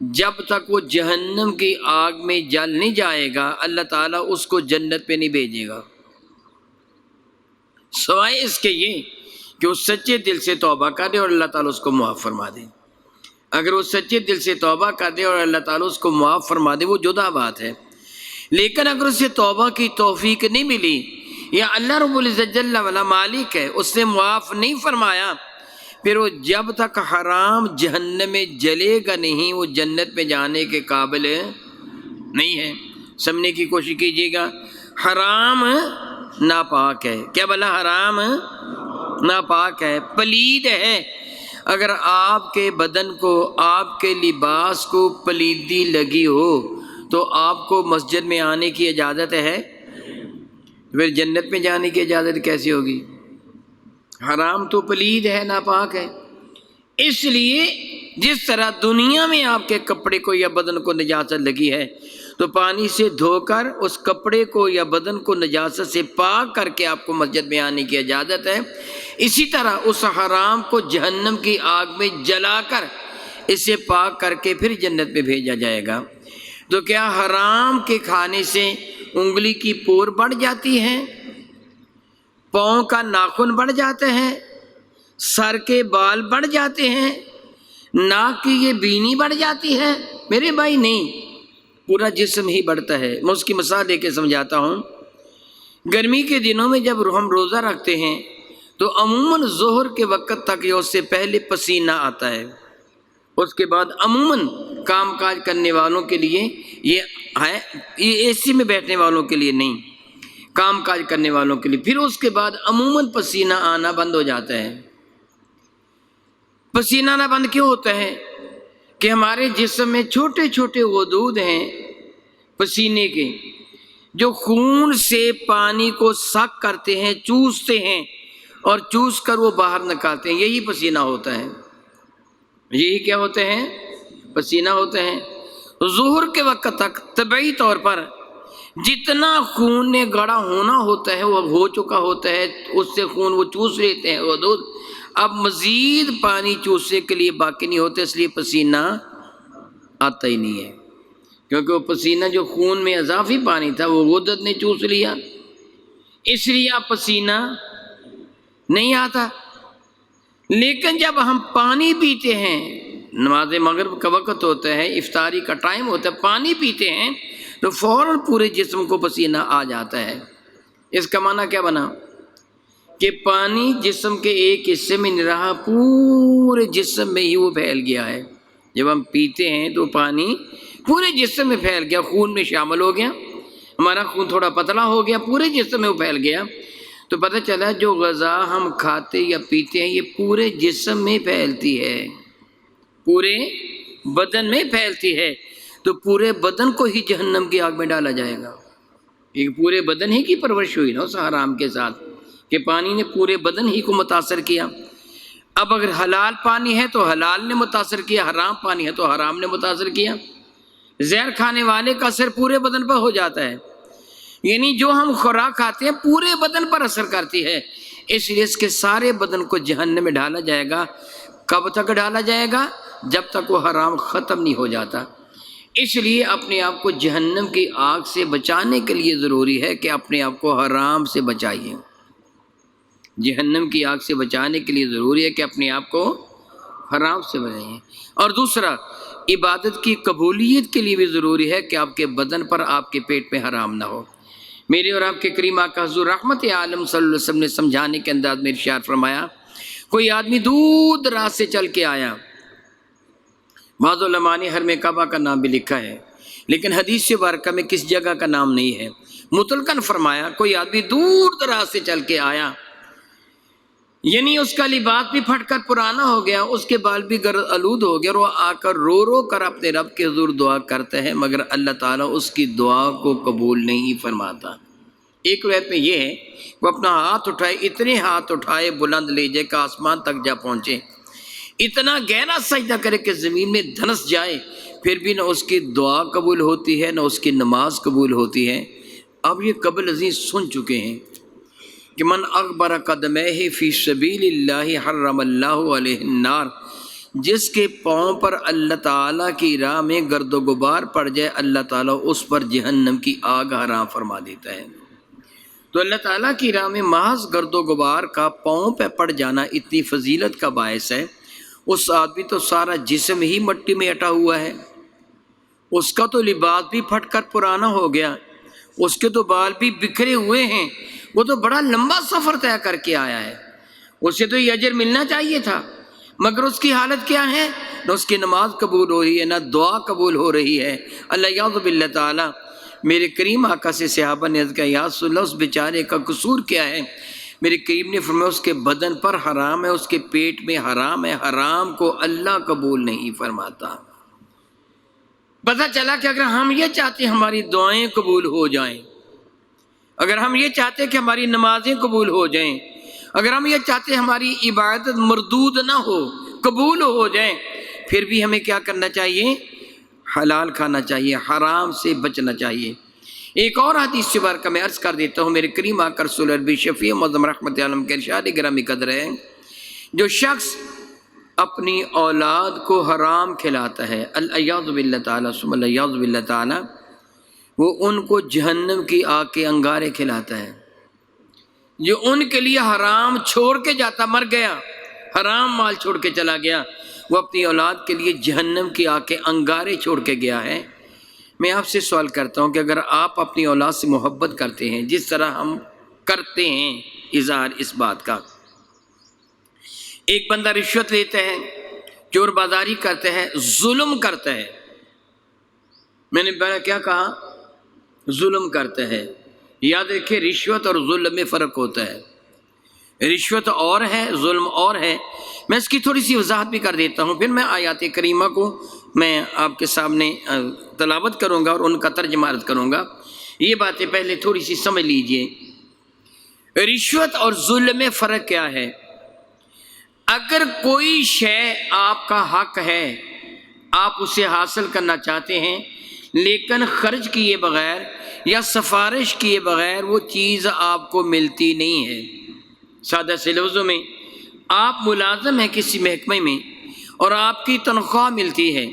جب تک وہ جہنم کی آگ میں جل نہیں جائے گا اللہ تعالیٰ اس کو جنت پہ نہیں بھیجے گا، سوائے اس کے یہ کہ وہ سچے دل سے توبہ کر دے اور اللہ تعالیٰ اس کو معاف فرما دے. اگر وہ سچے دل سے توبہ کر دے اور اللہ تعالیٰ اس کو معاف فرما دے وہ جدا بات ہے. لیکن اگر اسے توبہ کی توفیق نہیں ملی، یا اللہ رب العزت جل وعلا مالک ہے، اس نے معاف نہیں فرمایا، پھر وہ جب تک حرام جہنم میں جلے گا نہیں وہ جنت میں جانے کے قابل نہیں ہے۔ سمجھنے کی کوشش کیجیے گا، حرام ناپاک ہے، کیا بلا حرام ناپاک ہے، پلید ہے۔ اگر آپ کے بدن کو، آپ کے لباس کو پلیدی لگی ہو تو آپ کو مسجد میں آنے کی اجازت ہے؟ پھر جنت میں جانے کی اجازت کیسی ہوگی؟ حرام تو پلید ہے، ناپاک ہے۔ اس لیے جس طرح دنیا میں آپ کے کپڑے کو یا بدن کو نجاست لگی ہے تو پانی سے دھو کر اس کپڑے کو یا بدن کو نجاست سے پاک کر کے آپ کو مسجد میں آنے کی اجازت ہے، اسی طرح اس حرام کو جہنم کی آگ میں جلا کر اسے پاک کر کے پھر جنت میں بھیجا جائے گا۔ تو کیا حرام کے کھانے سے انگلی کی پور بڑھ جاتی ہے، پاؤں کا ناخن بڑھ جاتے ہیں، سر کے بال بڑھ جاتے ہیں، ناک کی یہ بینی بڑھ جاتی ہے؟ میرے بھائی نہیں، پورا جسم ہی بڑھتا ہے۔ میں اس کی مثال دے کے سمجھاتا ہوں۔ گرمی کے دنوں میں جب ہم روزہ رکھتے ہیں تو عموماً ظہر کے وقت تک یا اس سے پہلے پسینہ آتا ہے، اس کے بعد عموماً کام کاج کرنے والوں کے لیے یہ ہے، یہ اے سی میں بیٹھنے والوں کے لیے نہیں، کام کاج کرنے والوں کے لیے، پھر اس کے بعد عموماً پسینہ آنا بند ہو جاتا ہے۔ پسینہ آنا بند کیوں ہوتا ہے؟ کہ ہمارے جسم میں چھوٹے چھوٹے غدود ہیں پسینے کے، جو خون سے پانی کو سک کرتے ہیں، چوستے ہیں اور چوس کر وہ باہر نکالتے ہیں، یہی پسینہ ہوتا ہے۔ یہی کیا ہوتے ہیں؟ پسینہ ہوتے ہیں۔ ظہر کے وقت تک طبعی طور پر جتنا خون نے گاڑھا ہونا ہوتا ہے وہ ہو چکا ہوتا ہے، اس سے خون وہ چوس لیتے ہیں غدود، اب مزید پانی چوسنے کے لیے باقی نہیں ہوتے، اس لیے پسینہ آتا ہی نہیں ہے، کیونکہ وہ پسینہ جو خون میں اضافی پانی تھا وہ غدد نے چوس لیا، اس لیے اب پسینہ نہیں آتا۔ لیکن جب ہم پانی پیتے ہیں، نماز مغرب کا وقت ہوتا ہے، افطاری کا ٹائم ہوتا ہے، پانی پیتے ہیں تو فوراً پورے جسم کو پسینہ آ جاتا ہے۔ اس کا معنی کیا بنا؟ کہ پانی جسم کے ایک حصے میں نہیں رہا، پورے جسم میں ہی وہ پھیل گیا ہے۔ جب ہم پیتے ہیں تو پانی پورے جسم میں پھیل گیا، خون میں شامل ہو گیا، ہمارا خون تھوڑا پتلا ہو گیا، پورے جسم میں وہ پھیل گیا، تو پتہ چلا جو غذا ہم کھاتے یا پیتے ہیں یہ پورے جسم میں پھیلتی ہے، پورے بدن میں پھیلتی ہے، تو پورے بدن کو ہی جہنم کی آگ میں ڈالا جائے گا۔ ایک پورے بدن ہی کی پرورش ہوئی نا اس حرام کے ساتھ، کہ پانی نے پورے بدن ہی کو متاثر کیا۔ اب اگر حلال پانی ہے تو حلال نے متاثر کیا، حرام پانی ہے تو حرام نے متاثر کیا۔ زہر کھانے والے کا اثر پورے بدن پر ہو جاتا ہے، یعنی جو ہم خوراک کھاتے ہیں پورے بدن پر اثر کرتی ہے، اس لیے اس کے سارے بدن کو جہنم میں ڈالا جائے گا۔ کب تک ڈالا جائے گا؟ جب تک وہ حرام ختم نہیں ہو جاتا۔ اس لیے اپنے آپ کو جہنم کی آگ سے بچانے کے لیے ضروری ہے کہ اپنے آپ کو حرام سے بچائیے۔ جہنم کی آگ سے بچانے کے لیے ضروری ہے کہ اپنے آپ کو حرام سے بچائیے۔ اور دوسرا، عبادت کی قبولیت کے لیے بھی ضروری ہے کہ آپ کے بدن پر، آپ کے پیٹ میں حرام نہ ہو۔ میرے اور آپ کے کریم آقا حضور رحمت عالم صلی اللہ علیہ وسلم نے سمجھانے کے انداز میں ارشاد فرمایا، کوئی آدمی دور دراز سے چل کے آیا، بعض علماء نے حرم کعبہ کا نام بھی لکھا ہے لیکن حدیث مبارکہ میں کس جگہ کا نام نہیں ہے، مطلقاً فرمایا کوئی آدمی دور دراز سے چل کے آیا، یعنی اس کا لباس بھی پھٹ کر پرانا ہو گیا، اس کے بال بھی گرد آلود ہو گیا، اور وہ آ کر رو رو کر اپنے رب کے حضور دعا کرتا ہے، مگر اللہ تعالیٰ اس کی دعا کو قبول نہیں فرماتا۔ ایک روایت میں یہ ہے وہ اپنا ہاتھ اٹھائے، اتنے ہاتھ اٹھائے بلند لے جائے کہ آسمان تک جا پہنچے، اتنا گہرا سجدہ کرے کہ زمین میں دھنس جائے، پھر بھی نہ اس کی دعا قبول ہوتی ہے نہ اس کی نماز قبول ہوتی ہے۔ اب یہ قبل عزیز سن چکے ہیں کہ من اغبر قدمہ فی سبیل اللہ حرم اللہ علیہ النار، جس کے پاؤں پر اللہ تعالیٰ کی راہ میں گرد و غبار پڑ جائے اللہ تعالیٰ اس پر جہنم کی آگ حرام فرما دیتا ہے۔ تو اللہ تعالیٰ کی راہ میں محض گرد و غبار کا پاؤں پہ پڑ جانا اتنی فضیلت کا باعث ہے۔ اس آدمی تو سارا جسم ہی مٹی میں اٹا ہوا ہے، اس کا تو لباس بھی پھٹ کر پرانا ہو گیا، اس کے تو بال بھی بکھرے ہوئے ہیں، وہ تو بڑا لمبا سفر طے کر کے آیا ہے، اسے تو یہ اجر ملنا چاہیے تھا، مگر اس کی حالت کیا ہے؟ نہ اس کی نماز قبول ہو رہی ہے، نہ دعا قبول ہو رہی ہے۔ اللہ یعوذ باللہ تعالی میرے کریم آقا سے صحابہ نے عرض کیا یا رسول اللہ اس بیچارے کا قصور کیا ہے؟ میرے کریم نے فرمایا اس کے بدن پر حرام ہے، اس کے پیٹ میں حرام ہے، حرام کو اللہ قبول نہیں فرماتا۔ پتہ چلا کہ اگر ہم یہ چاہتے ہیں ہماری دعائیں قبول ہو جائیں، اگر ہم یہ چاہتے ہیں کہ ہماری نمازیں قبول ہو جائیں، اگر ہم یہ چاہتے ہیں ہماری عبادت مردود نہ ہو، قبول ہو جائیں، پھر بھی ہمیں کیا کرنا چاہیے؟ حلال کھانا چاہیے، حرام سے بچنا چاہیے۔ ایک اور حدیث مبارکہ میں عرض کر دیتا ہوں، میرے کریم آقا رسول عربی شفیع معظم رحمت عالم کے ارشاد گرامی قدر ہے، جو شخص اپنی اولاد کو حرام کھلاتا ہے، الیاذ باللہ تعالیٰ ثم الیاذ باللہ تعالیٰ، وہ ان کو جہنم کی آگ کے انگارے کھلاتا ہے۔ جو ان کے لیے حرام چھوڑ کے جاتا، مر گیا، حرام مال چھوڑ کے چلا گیا، وہ اپنی اولاد کے لیے جہنم کی آگ کے انگارے چھوڑ کے گیا ہے۔ میں آپ سے سوال کرتا ہوں کہ اگر آپ اپنی اولاد سے محبت کرتے ہیں جس طرح ہم کرتے ہیں اظہار اس بات کا، ایک بندہ رشوت لیتا ہے، چور بازاری کرتا ہے، ظلم کرتا ہے، میں نے پہلے کیا کہا؟ ظلم کرتا ہے۔ یاد رکھیں رشوت اور ظلم میں فرق ہوتا ہے، رشوت اور ہے، ظلم اور ہے۔ میں اس کی تھوڑی سی وضاحت بھی کر دیتا ہوں، پھر میں آیات کریمہ کو میں آپ کے سامنے تلاوت کروں گا اور ان کا ترجمہ عرض کروں گا۔ یہ باتیں پہلے تھوڑی سی سمجھ لیجئے۔ رشوت اور ظلم میں فرق کیا ہے؟ اگر کوئی شے آپ کا حق ہے، آپ اسے حاصل کرنا چاہتے ہیں، لیکن خرچ کیے بغیر یا سفارش کیے بغیر وہ چیز آپ کو ملتی نہیں ہے۔ سادہ سے لفظوں میں، آپ ملازم ہیں کسی محکمے میں اور آپ کی تنخواہ ملتی ہے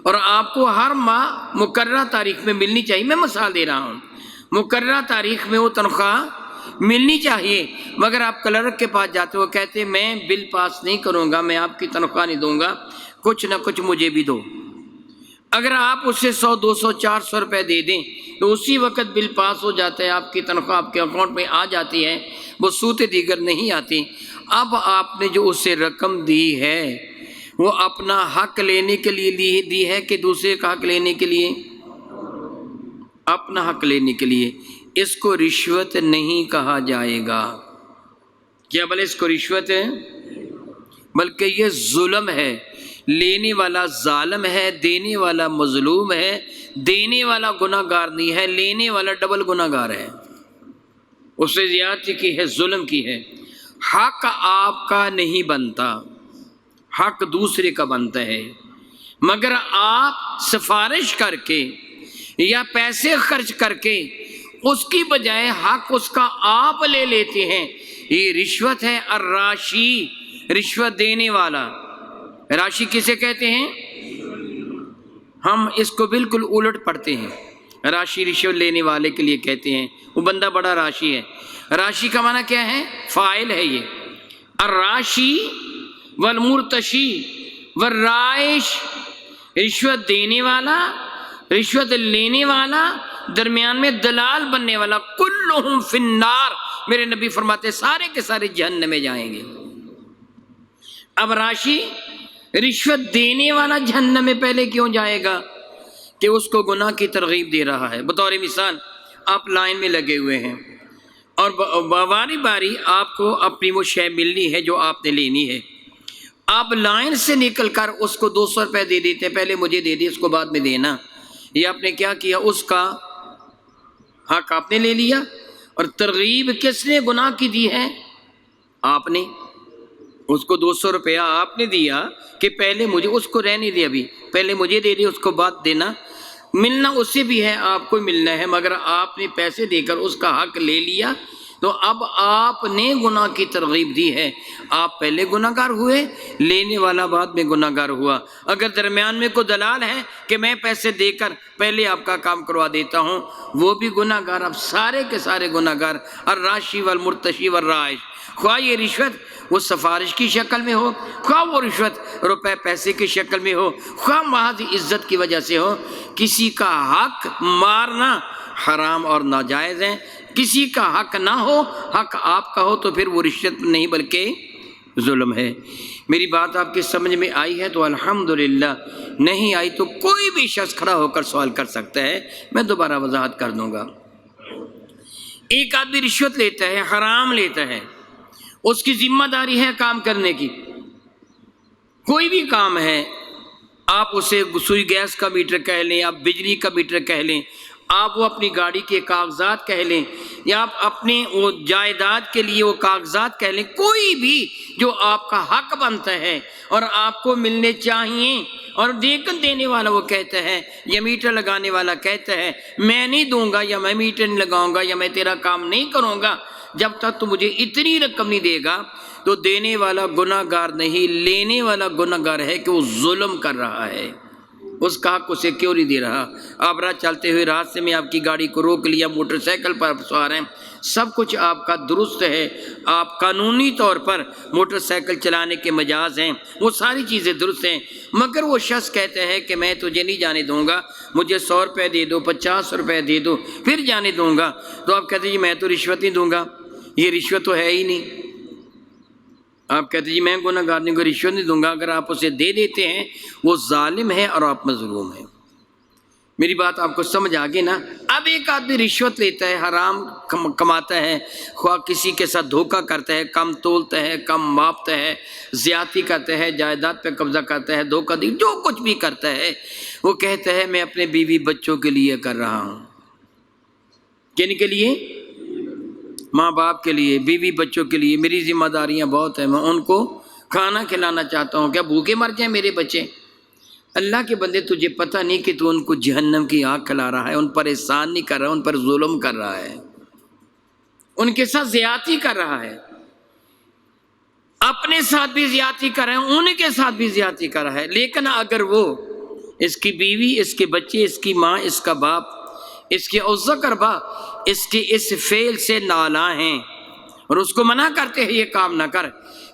اور آپ کو ہر ماہ مقررہ تاریخ میں ملنی چاہیے، میں مثال دے رہا ہوں، مقررہ تاریخ میں وہ تنخواہ ملنی چاہیے، مگر آپ کلرک کے پاس جاتے ہو، کہتے ہیں میں بل پاس نہیں کروں گا، میں آپ کی تنخواہ نہیں دوں گا، کچھ نہ کچھ مجھے بھی دو۔ اگر آپ اسے 100 200 400 روپے دے دیں تو اسی وقت بل پاس ہو جاتا ہے، آپ کی تنخواہ آپ کے اکاؤنٹ میں آ جاتی ہے، وہ سود دیگر نہیں آتی۔ اب آپ نے جو اسے رقم دی ہے وہ اپنا حق لینے کے لیے دی ہے کہ دوسرے کا حق لینے کے لیے؟ اپنا حق لینے کے لیے۔ اس کو رشوت نہیں کہا جائے گا۔ کیا بھلے اس کو رشوت ہے؟ بلکہ یہ ظلم ہے۔ لینے والا ظالم ہے، دینے والا مظلوم ہے، دینے والا گناہ گار نہیں ہے، لینے والا ڈبل گناہ گار ہے، اس سے زیادتی کی ہے، ظلم کی ہے۔ حق آپ کا نہیں بنتا، حق دوسرے کا بنتا ہے، مگر آپ سفارش کر کے یا پیسے خرچ کر کے اس کی بجائے حق اس کا آپ لے لیتے ہیں، یہ رشوت ہے۔ الراشی، رشوت دینے والا۔ راشی کسے کہتے ہیں؟ ہم اس کو بالکل الٹ پڑھتے ہیں، راشی رشوت لینے والے کے لیے کہتے ہیں، وہ بندہ بڑا راشی ہے۔ راشی کا معنی کیا ہے؟ فاعل ہے یہ۔ الراشی والمرتشی والرائش، رشوت دینے والا، رشوت لینے والا، درمیان میں دلال بننے والا، کلہم فی النار، میرے نبی فرماتے سارے کے سارے جہنم میں جائیں گے۔ اب راشی، رشوت دینے والا جہنم میں پہلے کیوں جائے گا؟ کہ اس کو گناہ کی ترغیب دے رہا ہے۔ بطور مثال آپ لائن میں لگے ہوئے ہیں اور باری باری آپ کو اپنی وہ شے ملنی ہے جو آپ نے لینی ہے، آپ لائن سے نکل کر اس کو 200 روپے دے دیتے، پہلے مجھے دے دی، اس کو بعد میں دینا۔ یہ آپ نے کیا کیا؟ اس کا حق آپ نے لے لیا، اور ترغیب کس نے گناہ کی دی ہے؟ آپ نے۔ اس کو 200 روپیہ آپ نے دیا کہ پہلے مجھے، اس کو رہنے دے، ابھی پہلے مجھے دے دی، اس کو بعد دینا۔ ملنا اسے بھی ہے، آپ کو ملنا ہے، مگر آپ نے پیسے دے کر اس کا حق لے لیا، تو اب آپ نے گناہ کی ترغیب دی ہے۔ آپ پہلے گناہ گار ہوئے، لینے والا بعد میں گناہ گار ہوا۔ اگر درمیان میں کوئی دلال ہے کہ میں پیسے دے کر پہلے آپ کا کام کروا دیتا ہوں، وہ بھی گناہ گار۔ اب سارے کے سارے گناہ گار۔ الراشی والمرتشی والرائش، خواہ یہ رشوت وہ سفارش کی شکل میں ہو، خواہ وہ رشوت روپے پیسے کی شکل میں ہو، خواہ محض عزت کی وجہ سے ہو، کسی کا حق مارنا حرام اور ناجائز ہے۔ کسی کا حق نہ ہو، حق آپ کا ہو، تو پھر وہ رشوت نہیں بلکہ ظلم ہے۔ میری بات آپ کی سمجھ میں آئی ہے تو الحمدللہ، نہیں آئی تو کوئی بھی شخص کھڑا ہو کر سوال کر سکتا ہے، میں دوبارہ وضاحت کر دوں گا۔ ایک آدمی رشوت لیتا ہے، حرام لیتا ہے، اس کی ذمہ داری ہے کام کرنے کی، کوئی بھی کام ہے، آپ اسے سوئی گیس کا میٹر کہہ لیں، آپ بجلی کا میٹر کہہ لیں، آپ وہ اپنی گاڑی کے کاغذات کہہ لیں، یا آپ اپنے وہ جائیداد کے لیے وہ کاغذات کہہ لیں، کوئی بھی جو آپ کا حق بنتا ہے اور آپ کو ملنے چاہیے، اور دینے والا وہ کہتا ہے یا میٹر لگانے والا کہتا ہے میں نہیں دوں گا، یا میں میٹر نہیں لگاؤں گا، یا میں تیرا کام نہیں کروں گا جب تک تو مجھے اتنی رقم نہیں دے گا، تو دینے والا گناہ گار نہیں، لینے والا گناہ گار ہے کہ وہ ظلم کر رہا ہے، اس کا حق اسے کیوں نہیں دے رہا۔ آپ راہ چلتے ہوئے راستے میں آپ کی گاڑی کو روک لیا، موٹر سائیکل پر سوار ہیں، سب کچھ آپ کا درست ہے، آپ قانونی طور پر موٹر سائیکل چلانے کے مجاز ہیں، وہ ساری چیزیں درست ہیں، مگر وہ شخص کہتا ہے کہ میں تجھے نہیں جانے دوں گا، مجھے 100 روپے دے دو، 50 روپے دے دو پھر جانے دوں گا، تو آپ کہتے ہیں جی میں تو رشوت نہیں دوں گا، یہ رشوت تو ہے ہی نہیں۔ آپ کہتے ہیں جی میں گناہ گار نہیں کو رشوت نہیں دوں گا، اگر آپ اسے دے دیتے ہیں وہ ظالم ہے اور آپ مظلوم ہیں۔ میری بات آپ کو سمجھ آگے نا؟ اب ایک آدمی رشوت لیتا ہے، حرام کماتا ہے، خواہ کسی کے ساتھ دھوکہ کرتا ہے، کم تولتا ہے، کم ماپتا ہے، زیادتی کرتا ہے، جائیداد پہ قبضہ کرتا ہے، دھوکہ دی، جو کچھ بھی کرتا ہے، وہ کہتا ہے میں اپنے بیوی بچوں کے لیے کر رہا ہوں۔ کن کے لیے؟ ماں باپ کے لیے، بیوی بچوں کے لیے، میری ذمہ داریاں بہت ہیں، میں ان کو کھانا کھلانا چاہتا ہوں، کیا بھوکے مر جائیں میرے بچے؟ اللہ کے بندے تجھے پتہ نہیں کہ تو ان کو جہنم کی آگ کھلا رہا ہے، ان پر احسان نہیں کر رہا، ان پر ظلم کر رہا ہے، ان کے ساتھ زیادتی کر رہا ہے، اپنے ساتھ بھی زیادتی کر رہا ہے، ان کے ساتھ بھی زیادتی کر رہا ہے۔ لیکن اگر وہ اس کی بیوی، اس کے بچے، اس کی ماں، اس کا باپ، اس کے اقربا اس کے اس فعل سے نالاں ہیں اور اس کو منع کرتے ہیں یہ کام نہ کر،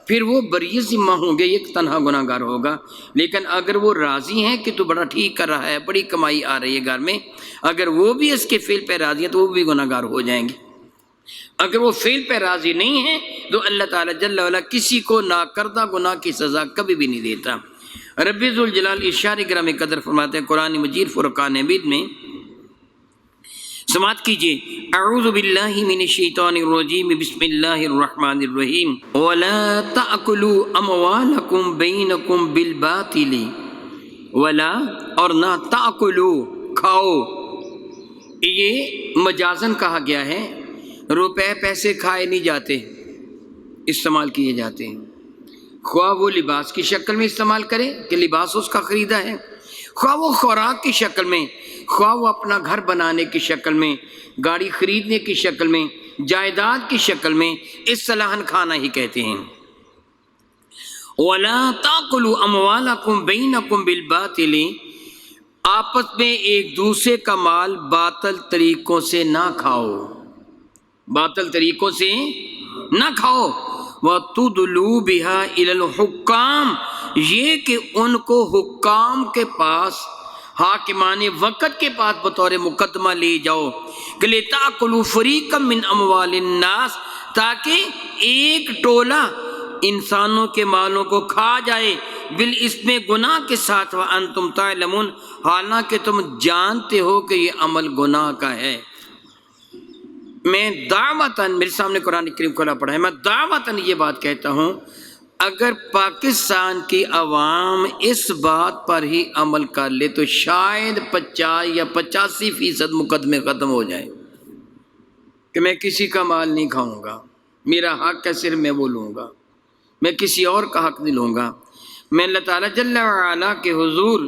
پھر وہ بری ذمہ ہوں گے، یہ تنہا گناہ گار ہوگا۔ لیکن اگر وہ راضی ہیں کہ تو بڑا ٹھیک کر رہا ہے، بڑی کمائی آ رہی ہے گھر میں، اگر وہ بھی اس کے فعل پہ راضی ہیں تو وہ بھی گناہ گار ہو جائیں گے۔ اگر وہ فعل پہ راضی نہیں ہیں تو اللہ تعالیٰ جل وعلا کسی کو ناکردہ گناہ کی سزا کبھی بھی نہیں دیتا۔ رب ذوالجلال ارشاد گرام قدر فرماتے ہیں قرآن مجید فرقان حمید میں، سماعت کیجئے، اعوذ باللہ من الشیطان الرجیم، بسم اللہ الرحمن الرحیم، وَلَا تَأْكُلُوا أَمْوَالَكُمْ بَيْنَكُمْ بِالْبَاطِلِ، وَلَا اور نہ تَأْكُلُوا کھاؤ، یہ مجازن کہا گیا ہے، روپے پیسے کھائے نہیں جاتے، استعمال کیے جاتے ہیں، خواہ وہ لباس کی شکل میں استعمال کرے کہ لباس اس کا خریدا ہے، خواہ وہ خوراک کی شکل میں، خواہ وہ اپنا گھر بنانے کی شکل میں، گاڑی خریدنے کی شکل میں، جائیداد کی شکل میں، اصطلاحاً کھانا ہی کہتے ہیں۔ وَلَا تَأْكُلُوا أَمْوَالَكُمْ بَيْنَكُمْ بِالْبَاطِلِ، آپس میں ایک دوسرے کا مال باطل طریقوں سے نہ کھاؤ، باطل طریقوں سے نہ کھاؤ، وَتُدْلُوا بِهَا إِلَى الْحُكَّامِ، یہ کہ ان کو حکام کے پاس، حاکمان وقت کے پاس بطور مقدمہ لے جاؤ کہ لِتَأْكُلُوا فَرِيقًا مِّنْ أَمْوَالِ النَّاسِ، تاکہ ایک ٹولہ انسانوں کے مالوں کو کھا جائے، بالاسم گناہ کے ساتھ، وَأَنْتُمْ تَعْلَمُونَ، حالانکہ تم جانتے ہو کہ یہ عمل گناہ کا ہے۔ میں دعوتاً، میرے سامنے قرآن کریم کھلا پڑا ہے، میں دعوتاً یہ بات کہتا ہوں، اگر پاکستان کی عوام اس بات پر ہی عمل کر لے تو شاید 50 یا 85% مقدمے ختم ہو جائیں کہ میں کسی کا مال نہیں کھاؤں گا، میرا حق ہے صرف میں وہ لوں گا، میں کسی اور کا حق نہیں لوں گا۔ میں اللہ تعالیٰ جل وعلا کے حضور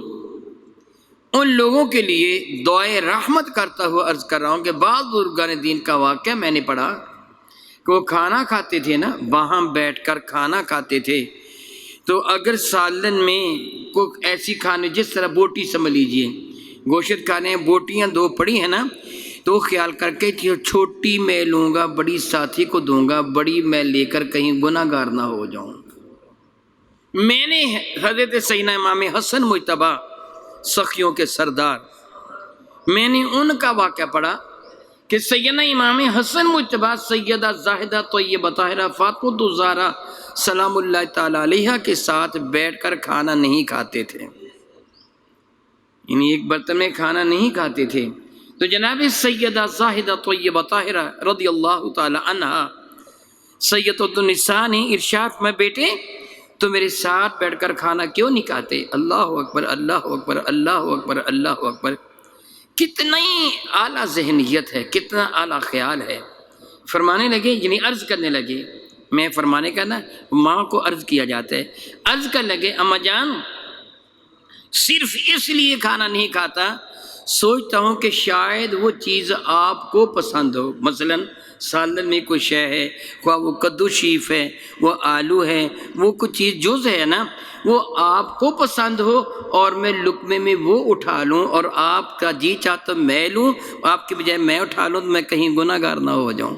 ان لوگوں کے لیے دعائے رحمت کرتا ہوا عرض کر رہا ہوں کہ بعض بزرگان دین کا واقعہ میں نے پڑھا کہ وہ کھانا کھاتے تھے نا، وہاں بیٹھ کر کھانا کھاتے تھے، تو اگر سالن میں کوئی ایسی کھانے، جس طرح بوٹی سمجھ لیجئے، گوشت کھانے ہیں، بوٹیاں 2 پڑی ہیں نا، تو خیال کر کے چھوٹی میں لوں گا، بڑی ساتھی کو دوں گا، بڑی میں لے کر کہیں گناہ گار نہ ہو جاؤں۔ میں نے حضرت سیدنا امام حسن مجتبیٰ سخیوں کے سردار، میں نے ان کا واقعہ پڑھا کہ سیدنا امام حسن مجتبی سیدہ زاہدہ طیبہ طاہرہ فاطمہ الزہرا سلام اللہ تعالی علیہ کے ساتھ بیٹھ کر کھانا نہیں کھاتے تھے، یعنی ایک برتن میں کھانا نہیں کھاتے تھے۔ تو جناب سیدہ زاہدہ طیبہ طاہرہ رضی اللہ تعالی عنہا سیدۃ النساء نے ارشاد میں بیٹے تو میرے ساتھ بیٹھ کر کھانا کیوں نہیں کھاتے؟ اللہ اکبر اللہ اکبر اللہ اکبر اللہ اکبر، کتنی اعلیٰ ذہنیت ہے، کتنا اعلیٰ خیال ہے۔ فرمانے لگے، یعنی عرض کرنے لگے، میں فرمانے کا نا ماں کو عرض کیا جاتا ہے، عرض کرنے لگے اما جان صرف اس لیے کھانا نہیں کھاتا، سوچتا ہوں کہ شاید وہ چیز آپ کو پسند ہو، مثلا سالن میں کوئی شے ہے، وہ کدو شیف ہے، وہ آلو ہے، وہ کچھ چیز جز ہے نا، وہ آپ کو پسند ہو اور میں لقمے میں وہ اٹھا لوں اور آپ کا جی چاہتا میں لوں، آپ کے بجائے میں اٹھا لوں تو میں کہیں گناہ گار نہ ہو جاؤں۔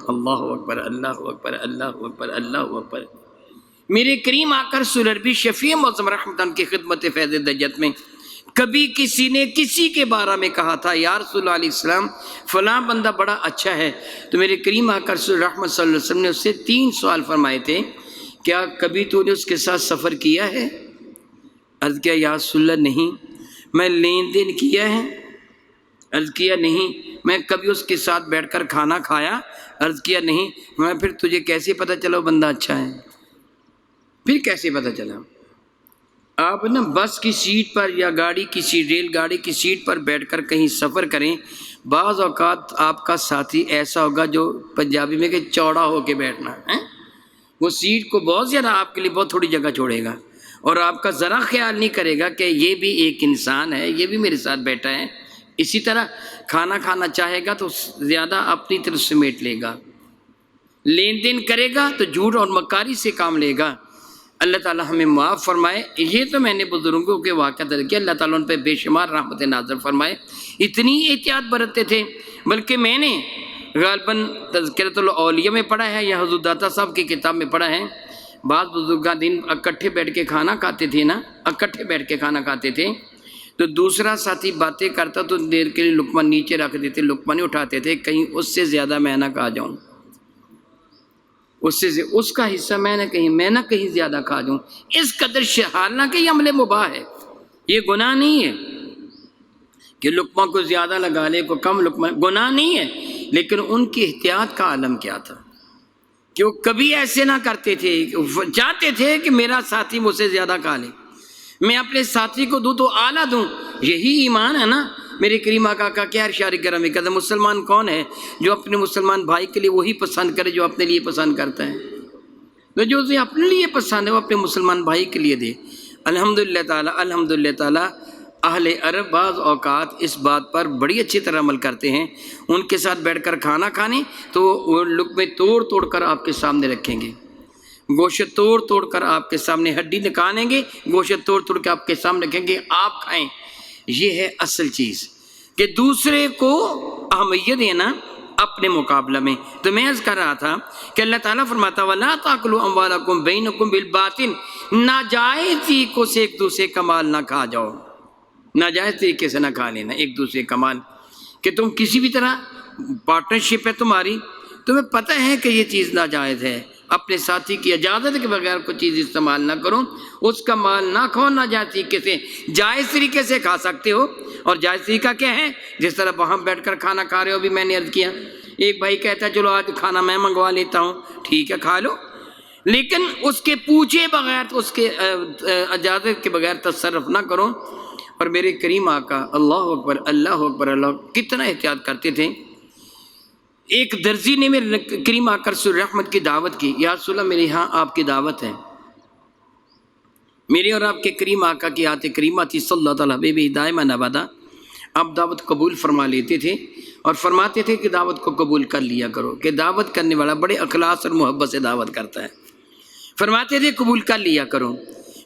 اللہ اکبر اللہ اکبر اللہ اکبر اللہ اکبر۔ میرے کریم آقا رسول عربی شفیع معظم رحمتاً کی خدمت فیض دجت میں کبھی کسی نے کسی کے بارے میں کہا تھا یا رسول اللہ علیہ السلام فلاں بندہ بڑا اچھا ہے، تو میرے کریم آقا رسول رحمت صلی اللہ علیہ وسلم نے اس سے 3 سوال فرمائے تھے، کیا کبھی تو نے اس کے ساتھ سفر کیا ہے؟ عرض کیا یا رسول اللہ نہیں۔ میں لین دین کیا ہے؟ عرض کیا نہیں۔ میں کبھی اس کے ساتھ بیٹھ کر کھانا کھایا؟ عرض کیا نہیں۔ میں پھر تجھے کیسے پتہ چلا وہ بندہ اچھا ہے؟ پھر کیسے پتہ چلا؟ آپ نا بس کی سیٹ پر یا گاڑی کی سیٹ، ریل گاڑی کی سیٹ پر بیٹھ کر کہیں سفر کریں، بعض اوقات آپ کا ساتھی ایسا ہوگا جو پنجابی میں کہ چوڑا ہو کے بیٹھنا ہے، وہ سیٹ کو بہت زیادہ آپ کے لیے بہت تھوڑی جگہ چھوڑے گا اور آپ کا ذرا خیال نہیں کرے گا کہ یہ بھی ایک انسان ہے، یہ بھی میرے ساتھ بیٹھا ہے۔ اسی طرح کھانا کھانا چاہے گا تو زیادہ اپنی طرف سمیٹ لے گا، لین دین کرے گا تو جھوٹ اور مکاری سے کام لے گا۔ اللہ تعالیٰ ہمیں معاف فرمائے۔ یہ تو میں نے بزرگوں کے واقعہ در کیا، اللہ تعالیٰ ان پہ بے شمار رحمت نازل فرمائے۔ اتنی احتیاط برتتے تھے، بلکہ میں نے غالباً تذکرۃ الاولیاء میں پڑھا ہے یا حضور داتا صاحب کی کتاب میں پڑھا ہے، بعض بزرگان دن اکٹھے بیٹھ کے کھانا کھاتے تھے نا، اکٹھے بیٹھ کے کھانا کھاتے تھے تو دوسرا ساتھی باتیں کرتا تو دیر کے لیے لقمہ نیچے رکھ دیتے، لقمہ نہیں اٹھاتے تھے، کہیں اس سے زیادہ میں نہ کھا جاؤں، اس کا حصہ میں نہ کہیں زیادہ کھا جاؤں۔ اس قدر حالانکہ یہ عمل مباح ہے، یہ گناہ نہیں ہے کہ لقمہ کو زیادہ لگا لے کو کم لقمہ، گناہ نہیں ہے، لیکن ان کی احتیاط کا عالم کیا تھا کہ وہ کبھی ایسے نہ کرتے تھے، چاہتے تھے کہ میرا ساتھی مجھ سے زیادہ کھا لے، میں اپنے ساتھی کو دوں تو اعلیٰ دوں۔ یہی ایمان ہے نا۔ میرے کریم آقا کا کیا ارشاد گرامی کہتا ہے، مسلمان کون ہے جو اپنے مسلمان بھائی کے لیے وہی پسند کرے جو اپنے لیے پسند کرتا ہے، تو جو اسے اپنے لیے پسند ہے وہ اپنے مسلمان بھائی کے لیے دے۔ الحمدللہ تعالیٰ اہل عرب بعض اوقات اس بات پر بڑی اچھی طرح عمل کرتے ہیں، ان کے ساتھ بیٹھ کر کھانا کھانے تو وہ لقمے توڑ توڑ کر آپ کے سامنے رکھیں گے، گوشت توڑ توڑ کر آپ کے سامنے، ہڈی نکالیں گے، گوشت توڑ توڑ کے آپ کے سامنے رکھیں گے، آپ کھائیں۔ یہ ہے اصل چیز کہ دوسرے کو اہمیت دینا اپنے مقابلہ میں۔ تو میں عرض کر رہا تھا کہ اللہ تعالیٰ فرماتا وَلَا تَأْكُلُوا أَمْوَالَكُمْ بَيْنَكُمْ بِالْبَاطِلِ، ناجائز طریقوں سے ایک دوسرے کا مال نہ کھا جاؤ، ناجائز طریقے سے نہ کھا لینا ایک دوسرے کا مال، کہ تم کسی بھی طرح پارٹنرشپ ہے تمہاری، تمہیں پتہ ہے کہ یہ چیز ناجائز ہے، اپنے ساتھی کی اجازت کے بغیر کوئی چیز استعمال نہ کرو، اس کا مال نہ کھاؤ ناجائز طریقے سے، جائز طریقے سے کھا سکتے ہو۔ اور جائز طریقہ کیا ہے؟ جس طرح وہاں بیٹھ کر کھانا کھا رہے ہو، بھی میں نے عرض کیا، ایک بھائی کہتا ہے چلو آج کھانا میں منگوا لیتا ہوں، ٹھیک ہے کھا لو، لیکن اس کے پوچھے بغیر، اس کے اجازت کے بغیر تصرف نہ کرو۔ اور میرے کریم آقا اللہ اکبر اللہ اکبر اللہ کتنا احتیاط کرتے تھے۔ ایک درزی نے میرے کریم آقا رسول رحمت کی دعوت کی، یا رسول اللہ میرے یہاں آپ کی دعوت ہے، میرے اور آپ کے کریم آقا کی آیت کریمہ تھی صلی اللہ تعالیٰ حبیبہ دائما ابدا، آپ دعوت قبول فرما لیتے تھے اور فرماتے تھے کہ دعوت کو قبول کر لیا کرو، کہ دعوت کرنے والا بڑے اخلاص اور محبت سے دعوت کرتا ہے، فرماتے تھے قبول کر لیا کرو۔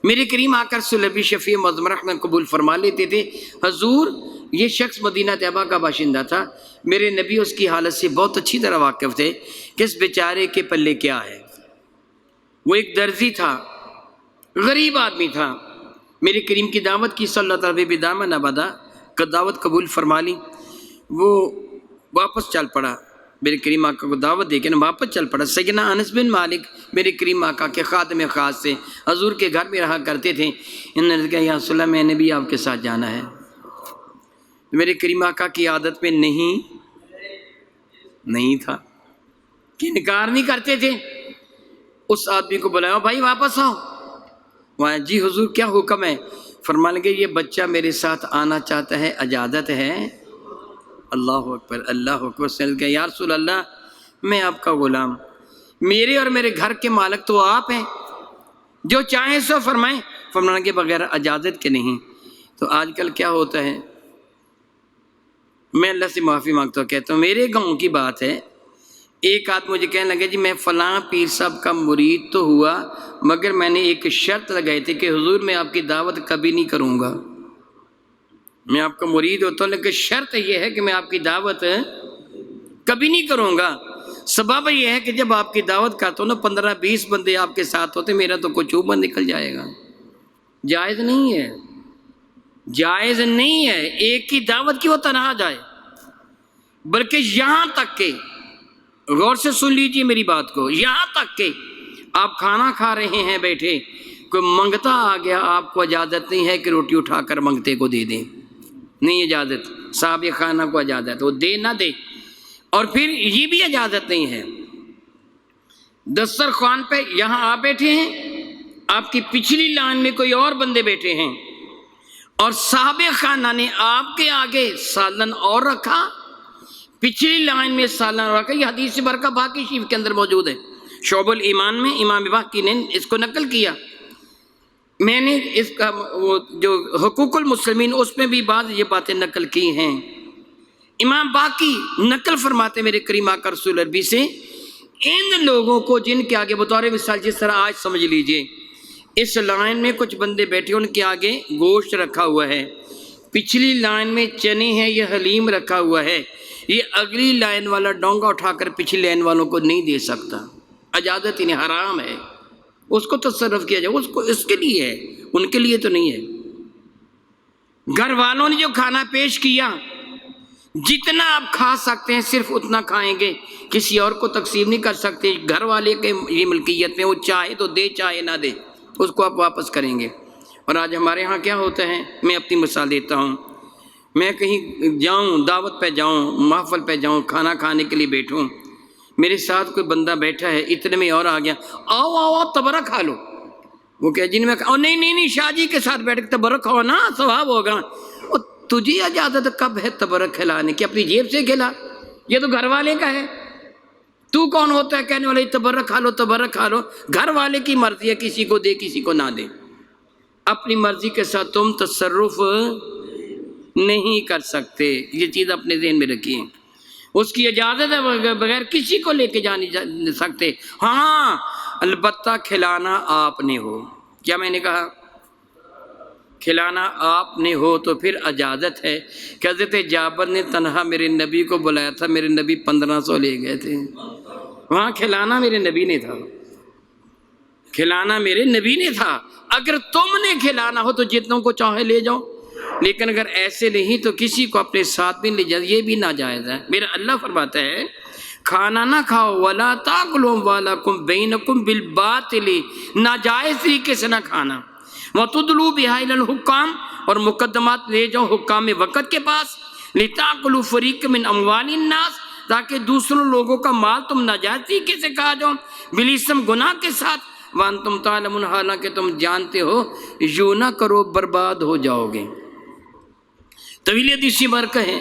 میرے کریم آقا رسول نبی شفیع معظم رحمت قبول فرما لیتے تھے۔ حضور یہ شخص مدینہ طیبہ کا باشندہ تھا، میرے نبی اس کی حالت سے بہت اچھی طرح واقف تھے کہ اس بیچارے کے پلے کیا ہے۔ وہ ایک درزی تھا، غریب آدمی تھا، میرے کریم کی دعوت کی صلی اللہ تعالیٰ بدامن ابدا کا دعوت قبول فرما لی۔ وہ واپس چل پڑا، میرے کریم آقا کو دعوت دے کے نا واپس چل پڑا۔ سیدنا انس بن مالک میرے کریم آقا کے خادم خاص سے، حضور کے گھر میں رہا کرتے تھے، انہوں نے کہا یا رسول اللہ میں نے بھی آپ کے ساتھ جانا ہے۔ میرے کریم آقا کی عادت میں نہیں تھا کہ انکار نہیں کرتے تھے۔ اس آدمی کو بلایا، بھائی واپس آؤ۔ وہاں جی حضور کیا حکم ہے؟ فرمانے لگے یہ بچہ میرے ساتھ آنا چاہتا ہے، اجازت ہے؟ اللہ اکبر اللہ اکبر۔ سن کے یا رسول اللہ میں آپ کا غلام، میرے اور میرے گھر کے مالک تو آپ ہیں، جو چاہیں سو فرمائیں۔ فرمانے کے بغیر اجازت کے نہیں۔ تو آج کل کیا ہوتا ہے، میں اللہ سے معافی مانگتا ہوں، کہتا ہوں میرے گاؤں کی بات ہے، ایک آدمی مجھے کہنے لگے جی میں فلاں پیر صاحب کا مرید تو ہوا مگر میں نے ایک شرط لگائی تھی کہ حضور میں آپ کی دعوت کبھی نہیں کروں گا، میں آپ کا مرید ہوتا ہوں لیکن شرط یہ ہے کہ میں آپ کی دعوت کبھی نہیں کروں گا۔ سبب یہ ہے کہ جب آپ کی دعوت کرتا ہوں نا 15-20 بندے آپ کے ساتھ ہوتے، میرا تو کچھ اوپر نکل جائے گا۔ جائز نہیں ہے، جائز نہیں ہے ایک کی دعوت کی وہ تنہا جائے، بلکہ یہاں تک کہ غور سے سن لیجیے میری بات کو، یہاں تک کہ آپ کھانا کھا رہے ہیں بیٹھے، کوئی منگتا آ گیا، آپ کو اجازت نہیں ہے کہ روٹی اٹھا کر منگتے کو دے دیں، نہیں اجازت، صاحب یہ کھانا کو اجازت وہ دے نہ دے۔ اور پھر یہ بھی اجازت نہیں ہے دسترخوان پہ یہاں آپ بیٹھے ہیں، آپ کی پچھلی لائن میں کوئی اور بندے بیٹھے ہیں اور صاحب خانہ نے آپ کے آگے سالن اور رکھا، پچھلی لائن میں سالن رکھا۔ یہ حدیث برکہ باقی شریف کے اندر موجود ہے، شعب الایمان میں امام باقی نے اس کو نقل کیا۔ میں نے اس کا وہ جو حقوق المسلمین اس میں بھی بعض یہ باتیں نقل کی ہیں۔ امام باقی نقل فرماتے میرے کریم آقا رسول عربی سے، ان لوگوں کو جن کے آگے بطور مثال جس طرح آج سمجھ لیجئے اس لائن میں کچھ بندے بیٹھے، ان کے آگے گوشت رکھا ہوا ہے، پچھلی لائن میں چنے ہیں، یہ حلیم رکھا ہوا ہے، یہ اگلی لائن والا ڈونگا اٹھا کر پچھلی لائن والوں کو نہیں دے سکتا، اجازت ہی نہیں، حرام ہے، اس کو تصرف کیا جائے، اس کے لیے ہے، ان کے لیے تو نہیں ہے۔ گھر والوں نے جو کھانا پیش کیا جتنا آپ کھا سکتے ہیں صرف اتنا کھائیں گے، کسی اور کو تقسیم نہیں کر سکتے، گھر والے کے یہ ملکیت میں، وہ چاہے تو دے چاہے نہ دے، اس کو آپ واپس کریں گے۔ اور آج ہمارے ہاں کیا ہوتا ہے، میں اپنی مثال دیتا ہوں، میں کہیں جاؤں، دعوت پہ جاؤں، محفل پہ جاؤں، کھانا کھانے کے لیے بیٹھوں، میرے ساتھ کوئی بندہ بیٹھا ہے، اتنے میں اور آ گیا، آؤ آؤ آپ تبرہ کھا لو، وہ کہ جن میں نہیں شاہ جی کے ساتھ بیٹھ کے تبرہ کھاؤ نا، ثواب ہوگا۔ تجھے اجازت کب ہے تبرک کھلانے کی؟ اپنی جیب سے کھلا، یہ تو گھر والے کا ہے، تو کون ہوتا ہے کہنے والے تبرک کھا لو تبرک کھا لو؟ گھر والے کی مرضی ہے، کسی کو دے کسی کو نہ دے، اپنی مرضی کے ساتھ تم تصرف نہیں کر سکتے، یہ چیز اپنے ذہن میں رکھیے، اس کی اجازت ہے بغیر کسی کو لے کے جا نہیں سکتے۔ ہاں البتہ کھلانا آپ نے ہو، کیا میں نے کہا؟ کھلانا آپ نے ہو تو پھر اجازت ہے کہ حضرت جابر نے تنہا میرے نبی کو بلایا تھا، میرے نبی 1500 لے گئے تھے، وہاں کھلانا میرے نبی نے تھا، کھلانا میرے نبی نے تھا۔ اگر تم نے کھلانا ہو تو جتنوں کو چاہے لے جاؤ، لیکن اگر ایسے نہیں تو کسی کو اپنے ساتھ بھی لے جاؤ، یہ بھی ناجائز ہے۔ میرا اللہ فرماتا ہے کھانا نہ کھاؤ، وَلَا تَأْكُلُوا أَمْوَالَكُمْ بَيْنَكُمْ بِالْبَاطِلِ، ناجائز طریقے سے نہ کھانا، وَتُدْلُوا بِهَا إِلَى الْحُكَّامِ، اور مقدمات لے جاؤ حکام وقت کے پاس، لِتَأْكُلُوا فَرِيقًا مِنْ أَمْوَالِ النَّاسِ، تاکہ دوسروں لوگوں کا مال تم ناجائز طریقے سے کھا جاؤ، بِالْإِثْمِ گناہ کے ساتھ، وَأَنْتُمْ تَعْلَمُونَ، حالانکہ تم جانتے ہو، یوں نہ کرو برباد ہو جاؤ گے۔ طویل حدیثی برکہ ہے،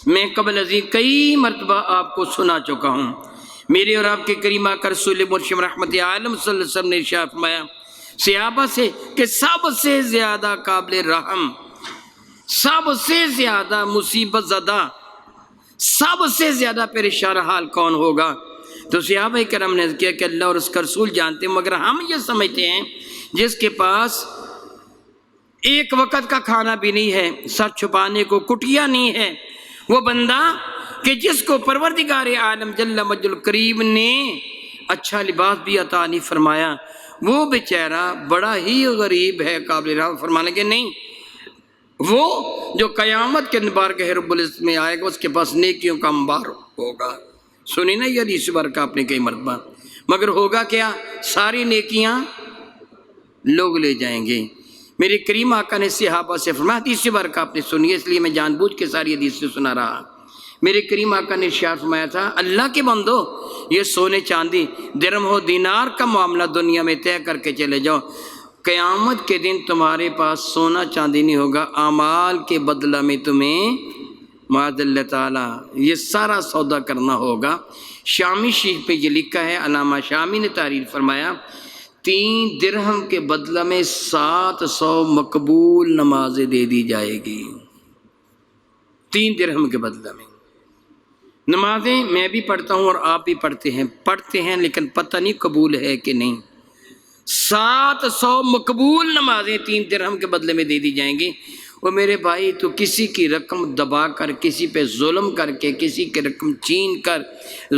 میں قبل ازیں کئی مرتبہ آپ کو سنا چکا ہوں، میرے اور آپ کے کریم آقا رسول مرشد رحمت عالم صلی اللہ علیہ وسلم نے ارشاد فرمایا صحابہ سے کہ سب سے زیادہ قابل رحم، سب سے زیادہ مصیبت زدہ، سب سے زیادہ پریشان حال کون ہوگا؟ تو صحابہ کرام نے کیا کہ اللہ اور اس کا رسول جانتے ہیں، مگر ہم یہ سمجھتے ہیں جس کے پاس ایک وقت کا کھانا بھی نہیں ہے، سر چھپانے کو کٹیا نہیں ہے، وہ بندہ کہ جس کو پروردگار عالم جل مجد الکریم نے اچھا لباس بھی عطا نہیں فرمایا، وہ بیچارہ بڑا ہی غریب ہے، قابل رحم۔ فرمانے کہ نہیں، وہ جو قیامت کے بارگاہ رب العزت میں آئے گا اس کے پاس نیکیوں کا انبار ہوگا۔ سنی نا یہ حدیث مبارکہ آپ نے کئی مرتبہ، مگر ہوگا کیا؟ ساری نیکیاں لوگ لے جائیں گے۔ میرے کریم آقا نے صحابہ سے فرمایا، حدیث مبارکہ آپ نے سنی ہے اس لیے میں جان بوجھ کے ساری حدیث سے سنا رہا۔ میرے کریم آقا نے ارشاد فرمایا تھا، اللہ کے بندو یہ سونے چاندی درہم و دینار کا معاملہ دنیا میں طے کر کے چلے جاؤ، قیامت کے دن تمہارے پاس سونا چاندی نہیں ہوگا، اعمال کے بدلہ میں تمہیں معاذ اللہ تعالیٰ یہ سارا سودا کرنا ہوگا۔ شامی شیخ پہ یہ لکھا ہے، علامہ شامی نے تحریر فرمایا، 3 درہم کے بدلہ میں 700 مقبول نمازیں دے دی جائے گی۔ 3 درہم کے بدلہ میں نمازیں میں بھی پڑھتا ہوں اور آپ بھی پڑھتے ہیں لیکن پتہ نہیں قبول ہے کہ نہیں۔ 700 مقبول نمازیں 3 درہم کے بدلے میں دے دی جائیں گی۔ وہ میرے بھائی تو کسی کی رقم دبا کر، کسی پہ ظلم کر کے، کسی کی رقم چھین کر،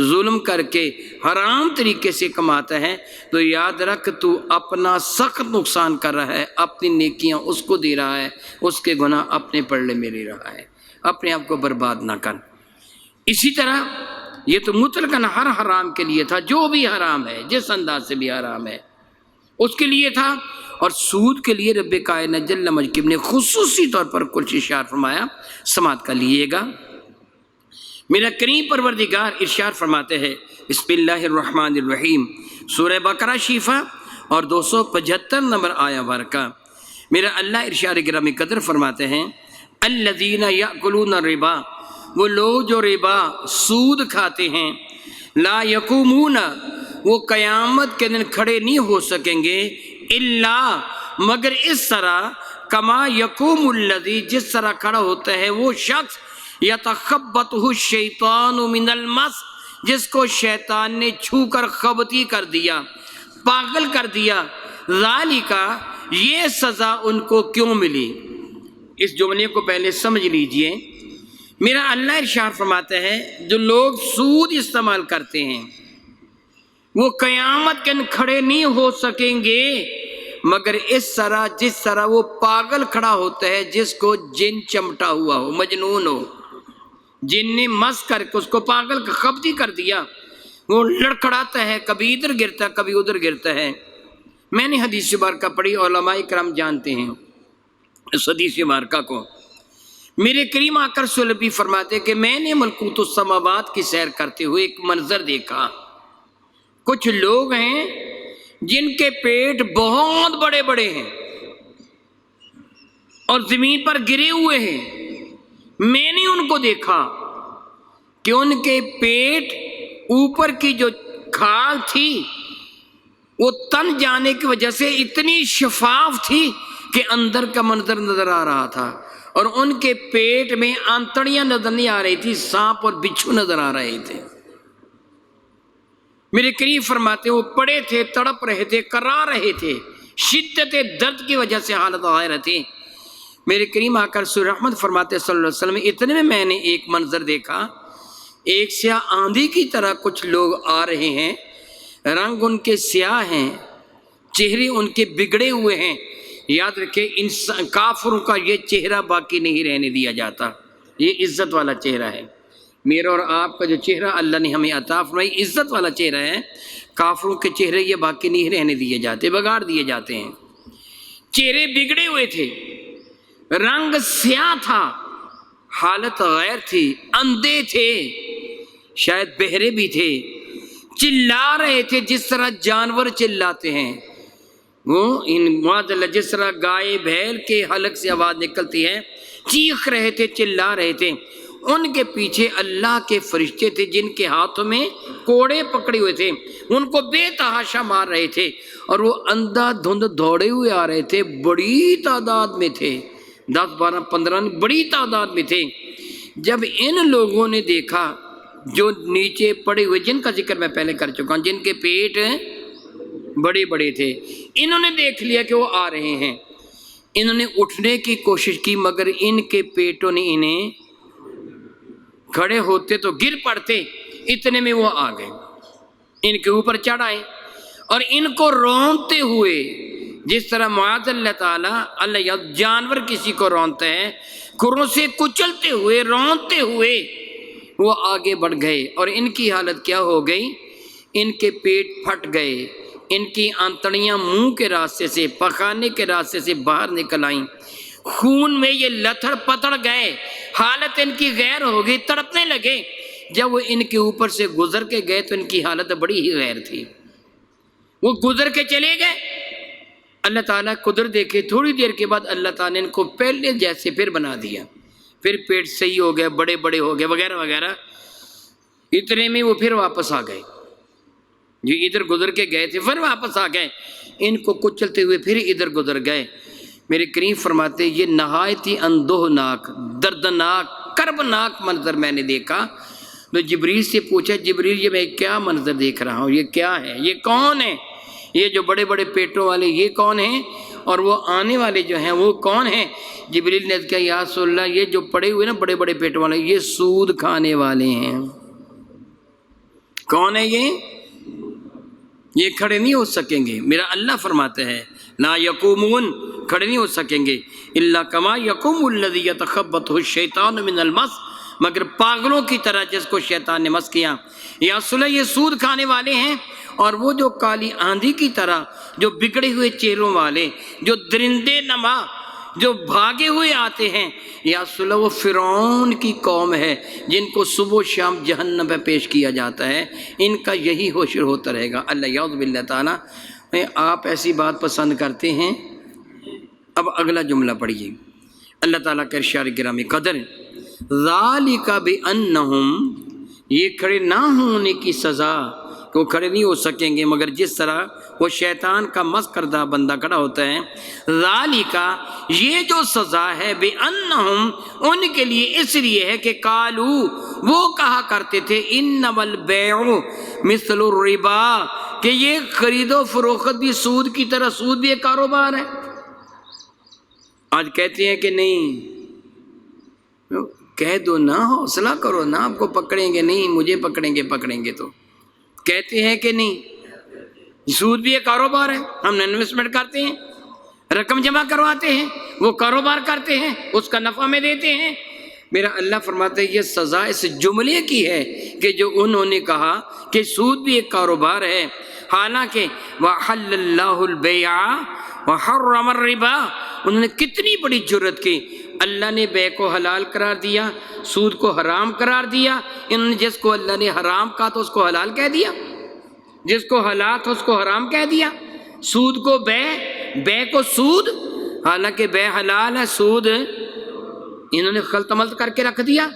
ظلم کر کے حرام طریقے سے کماتا ہے تو یاد رکھ تو اپنا سخت نقصان کر رہا ہے، اپنی نیکیاں اس کو دے رہا ہے، اس کے گناہ اپنے پلڑے میں لے رہا ہے۔ اپنے آپ کو برباد نہ کر۔ اسی طرح یہ تو مطلقاً ہر حرام کے لیے تھا، جو بھی حرام ہے جس انداز سے بھی حرام ہے اس کے لیے تھا، اور سود کے لیے رب کائنات جل مجدہ نے خصوصی طور پر کچھ ارشاد فرمایا، سماعت کر لیجیے گا۔ میرا کریم پروردگار ارشاد فرماتے ہیں، بسم اللہ الرحمن الرحیم، سورہ بقرہ شریفہ اور 275 نمبر آیہ مبارکہ۔ میرا اللہ ارشاد گرامی قدر فرماتے ہیں، الذین یأکلون الربا، وہ لوگ جو ربا سود کھاتے ہیں، لا یقومون، وہ قیامت کے دن کھڑے نہیں ہو سکیں گے، الا، مگر اس طرح، کما یقوم الذی، جس طرح کھڑا ہوتا ہے وہ شخص، یتخبطہ الشیطان من المس، جس کو شیطان نے چھو کر خبطی کر دیا، پاگل کر دیا۔ ذالک، یہ سزا ان کو کیوں ملی؟ اس جملے کو پہلے سمجھ لیجئے۔ میرا اللہ ارشاد فرماتا ہے، جو لوگ سود استعمال کرتے ہیں وہ قیامت کے دن کھڑے نہیں ہو سکیں گے مگر اس طرح جس طرح وہ پاگل کھڑا ہوتا ہے جس کو جن چمٹا ہوا ہو، مجنون ہو، جن نے مس کر کے اس کو پاگل خبطی کر دیا، وہ لڑکھڑاتا ہے، کبھی ادھر گرتا ہے کبھی ادھر گرتا ہے۔ میں نے حدیث مبارکہ پڑھی، علماء کرام جانتے ہیں اس حدیث مبارکہ کو۔ میرے کریم آقا رسول اللہ فرماتے کہ میں نے ملکوت السماوات کی سیر کرتے ہوئے ایک منظر دیکھا، کچھ لوگ ہیں جن کے پیٹ بہت بڑے بڑے ہیں اور زمین پر گرے ہوئے ہیں۔ میں نے ان کو دیکھا کہ ان کے پیٹ اوپر کی جو کھال تھی وہ تن جانے کی وجہ سے اتنی شفاف تھی کہ اندر کا منظر نظر آ رہا تھا، اور ان کے پیٹ میں آنتڑیاں نظر نہیں آ رہی تھی، سانپ اور بچھو نظر آ رہے تھے۔ میرے کریم فرماتے وہ پڑے تھے، تڑپ رہے تھے، کرا رہے تھے، شدت درد کی وجہ سے حالت غیر تھی۔ میرے کریم آقا رسول رحمت فرماتے صلی اللہ علیہ وسلم، اتنے میں نے ایک منظر دیکھا، ایک سیاہ آندھی کی طرح کچھ لوگ آ رہے ہیں، رنگ ان کے سیاہ ہیں، چہرے ان کے بگڑے ہوئے ہیں۔ یاد رکھیں کافروں کا یہ چہرہ باقی نہیں رہنے دیا جاتا، یہ عزت والا چہرہ ہے۔ میرا اور آپ کا جو چہرہ اللہ نے ہمیں عطا فرمائی عزت والا چہرہ ہے، کافروں کے چہرے یہ باقی نہیں رہنے دیے جاتے، بگاڑ دیے جاتے ہیں۔ چہرے بگڑے ہوئے تھے، رنگ سیاہ تھا، حالت غیر تھی، اندھے تھے، شاید بہرے بھی تھے، چلا رہے تھے جس طرح جانور چلاتے ہیں، وہ معاذ اللہ جس طرح گائے بھیل کے حلق سے آواز نکلتی ہے، چیخ رہے تھے، چلا رہے تھے۔ ان کے پیچھے اللہ کے فرشتے تھے جن کے ہاتھوں میں کوڑے پکڑے ہوئے تھے، ان کو بے تحاشا مار رہے تھے، اور وہ اندھا دھند دوڑے ہوئے آ رہے تھے، بڑی تعداد میں تھے، 10 12 15 بڑی تعداد میں تھے۔ جب ان لوگوں نے دیکھا جو نیچے پڑے ہوئے، جن کا ذکر میں پہلے کر چکا ہوں، جن کے پیٹ بڑے بڑے تھے، انہوں نے دیکھ لیا کہ وہ آ رہے ہیں، انہوں نے اٹھنے کی کوشش کی مگر ان کے پیٹوں نے انہیں، کھڑے ہوتے تو گر پڑتے، اتنے میں وہ آ گئے، ان کے اوپر چڑھ آئے اور ان کو رونتے ہوئے جس طرح معاذ اللہ تعالیٰ اللہ جانور کسی کو رونتے ہیں، کھروں سے کچلتے ہوئے رونتے ہوئے وہ آگے بڑھ گئے، اور ان کی حالت کیا ہو گئی؟ ان کے پیٹ پھٹ گئے، ان کی آنتڑیاں منہ کے راستے سے، پخانے کے راستے سے باہر نکل آئیں، خون میں یہ لتھڑ پتڑ گئے، حالت ان کی غیر ہو گئی، تڑپنے لگے۔ جب وہ ان کے اوپر سے گزر کے گئے تو ان کی حالت بڑی ہی غیر تھی، وہ گزر کے چلے گئے۔ اللہ تعالیٰ قدرت دیکھے، تھوڑی دیر کے بعد اللہ تعالیٰ نے ان کو پہلے جیسے پھر بنا دیا، پھر پیٹ صحیح ہو گئے، بڑے بڑے ہو گئے وغیرہ وغیرہ۔ اتنے میں وہ پھر واپس آ گئے، جو ادھر گزر کے گئے تھے پھر واپس آ گئے، ان کو کچلتے ہوئے پھر ادھر گزر گئے۔ میرے کریم فرماتے یہ نہایت ہی اندوہناک، دردناک، کربناک منظر میں نے دیکھا۔ تو جبریل سے پوچھا، جبریل یہ میں کیا منظر دیکھ رہا ہوں، یہ کیا ہے، یہ کون ہے؟ یہ جو بڑے بڑے پیٹوں والے یہ کون ہیں، اور وہ آنے والے جو ہیں وہ کون ہیں؟ جبریل نے کہا یا رسول اللہ یہ جو پڑے ہوئے نا بڑے بڑے پیٹوں والے یہ سود کھانے والے ہیں۔ کون ہے یہ کھڑے نہیں ہو سکیں گے۔ میرا اللہ فرماتے ہیں لا یقومون، کھڑے نہیں ہو سکیں گے، الا کما یقوم الذی یتخبطہ الشیطان من المس، مگر پاگلوں کی طرح جس کو شیطان نے مس کیا۔ یا رسول اللہ یہ سود کھانے والے ہیں، اور وہ جو کالی آندھی کی طرح جو بگڑے ہوئے چہروں والے، جو درندے نما، جو بھاگے ہوئے آتے ہیں، یا رسول اللہ وہ فرعون کی قوم ہے جن کو صبح و شام جہنم پہ پیش کیا جاتا ہے، ان کا یہی حشر ہوتا رہے گا۔ اللہ یعوذ باللہ تعالیٰ۔ آپ ایسی بات پسند کرتے ہیں؟ اب اگلا جملہ پڑھیے، اللہ تعالیٰ کا ارشاد گرامی قدر، ذالک بانہم، یہ کھڑے نہ ہونے کی سزا، کہ وہ کھڑے نہیں ہو سکیں گے مگر جس طرح وہ شیطان کا مس کردہ بندہ کھڑا ہوتا ہے۔ ذالک، یہ جو سزا ہے، بانہم، ان کے لیے اس لیے ہے کہ قالو، وہ کہا کرتے تھے، انما البیع مثل الربا، کہ یہ خرید و فروخت بھی سود کی طرح، سود بھی ایک کاروبار ہے۔ آج کہتے ہیں کہ نہیں، کہہ دو نا، حوصلہ کرو نا، آپ کو پکڑیں گے نہیں، مجھے پکڑیں گے تو کہتے ہیں کہ نہیں، سود بھی ایک کاروبار ہے، ہم انویسٹمنٹ کرتے ہیں، رقم جمع کرواتے ہیں، وہ کاروبار کرتے ہیں، اس کا نفع میں دیتے ہیں۔ میرا اللہ فرماتا ہے یہ سزا اس جملے کی ہے کہ جو انہوں نے کہا کہ سود بھی ایک کاروبار ہے، حالانکہ وَحَلَّ اللَّهُ الْبَيْعَ وَحَرَّمَ الرِّبَا، انہوں نے کتنی بڑی جرت کی، اللہ نے بے کو حلال قرار دیا، سود کو حرام قرار دیا، انہوں نے جس کو اللہ نے حرام کہا تو اس کو حلال کہہ دیا، جس کو حلال تھا اس کو حرام کہہ دیا، سود کو بے کو سود، حالانکہ بے حلال ہے، سود انہوں نے خلط ملط کر کے رکھ دیا۔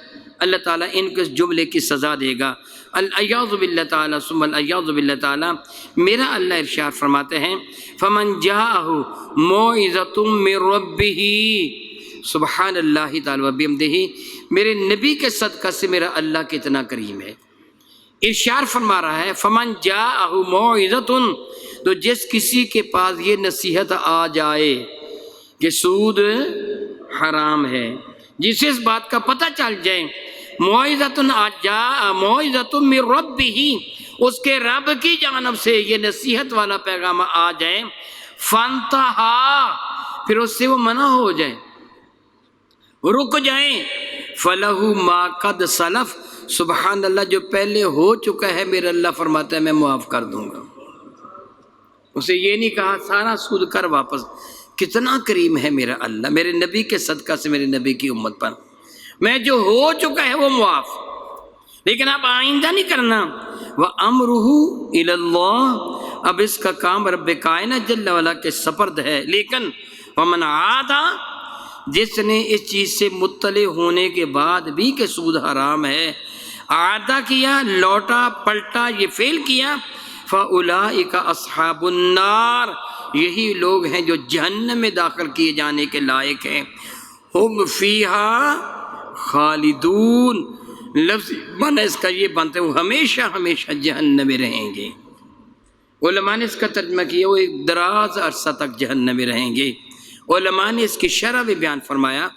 اللہ تعالیٰ ان کو اس جملے کی سزا دے گا۔ الیاذ باللہ تعالیٰ ثم الیاذ باللہ تعالیٰ۔ میرا اللہ ارشاد فرماتے ہیں فمن جاءہ موعظۃ من ربہ، سبحان اللہ تعالیٰ وبحمدہ، میرے نبی کے صدقہ سے میرا اللہ کتنا کریم ہے۔ ارشاد فرما رہا ہے فمن جاءہ موعظۃ، تو جس کسی کے پاس یہ نصیحت آ جائے کہ سود حرام ہے، جسے اس بات کا پتہ چل جائے، موعظۃ موعظۃ من ربہ، اس کے رب کی جانب سے یہ نصیحت والا پیغام آ جائے، فانتہا، پھر اس سے وہ منع ہو جائے، رک جائیں، فلہ ما قد سلف، سبحان اللہ جو پہلے ہو چکا ہے میرا اللہ فرماتا ہے میں معاف کر دوں گا۔ اسے یہ نہیں کہا سارا سود کر واپس، کتنا کریم ہے میرا اللہ، میرے نبی کے صدقہ سے میرے نبی کی امت پر، میں جو ہو چکا ہے وہ معاف، لیکن اب آئندہ نہیں کرنا۔ وَأَمْرُهُ إِلَى اللَّهِ، اب اس کا کام رب کائنات جل وعلا کے سپرد ہے۔ لیکن وَمَنْ عَادَ، جس نے اس چیز سے مطلع ہونے کے بعد بھی کہ سود حرام ہے، عادہ کیا، لوٹا پلٹا، یہ فعل کیا، فَأُولَئِكَ أَصْحَابُ النَّارِ، یہی لوگ ہیں جو جہنم میں داخل کیے جانے کے لائق ہیں، ہم فیہا خالدون، لفظ معنی اس کا یہ بنتا ہے وہ ہمیشہ ہمیشہ جہنم میں رہیں گے۔ علماء نے اس کا ترجمہ کیا وہ ایک دراز عرصہ تک جہنم میں رہیں گے۔ علماء نے اس کی شرح بھی بیان فرمایا،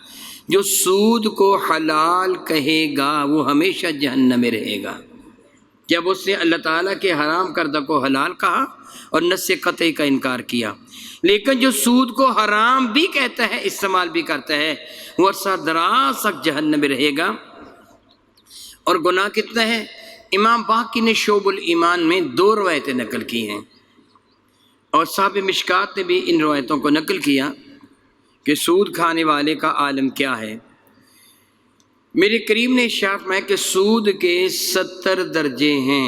جو سود کو حلال کہے گا وہ ہمیشہ جہنم میں رہے گا، جب اس نے اللہ تعالیٰ کے حرام کردہ کو حلال کہا اور نص قطعی کا انکار کیا۔ لیکن جو سود کو حرام بھی کہتا ہے، استعمال بھی کرتا ہے، وہ عرصہ دراز تک جہنم میں رہے گا۔ اور گناہ کتنا ہے؟ امام باقی نے شعب الایمان میں 2 روایتیں نقل کی ہیں، اور صاحب مشکات نے بھی ان روایتوں کو نقل کیا کہ سود کھانے والے کا عالم کیا ہے۔ میرے کریم نے ارشاد فرمایا کہ سود کے 70 درجے ہیں۔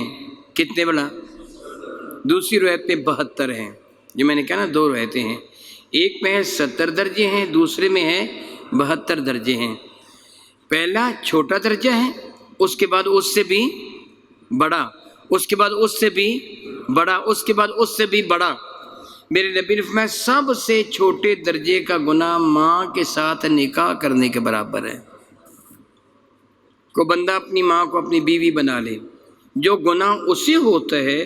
کتنے بلا؟ دوسری روایت پہ 72 ہیں، جو میں نے کہا نا 2 روایتیں ہیں، ایک میں ہے 70 درجے ہیں، دوسرے میں ہے 72 درجے ہیں۔ پہلا چھوٹا درجہ ہے، اس کے بعد اس سے بھی بڑا، اس کے بعد اس سے بھی بڑا، اس کے بعد اس سے بھی بڑا۔ میرے نبی نے فرمایا سب سے چھوٹے درجے کا گناہ ماں کے ساتھ نکاح کرنے کے برابر ہے۔ کوئی بندہ اپنی ماں کو اپنی بیوی بنا لے، جو گناہ اسے ہوتا ہے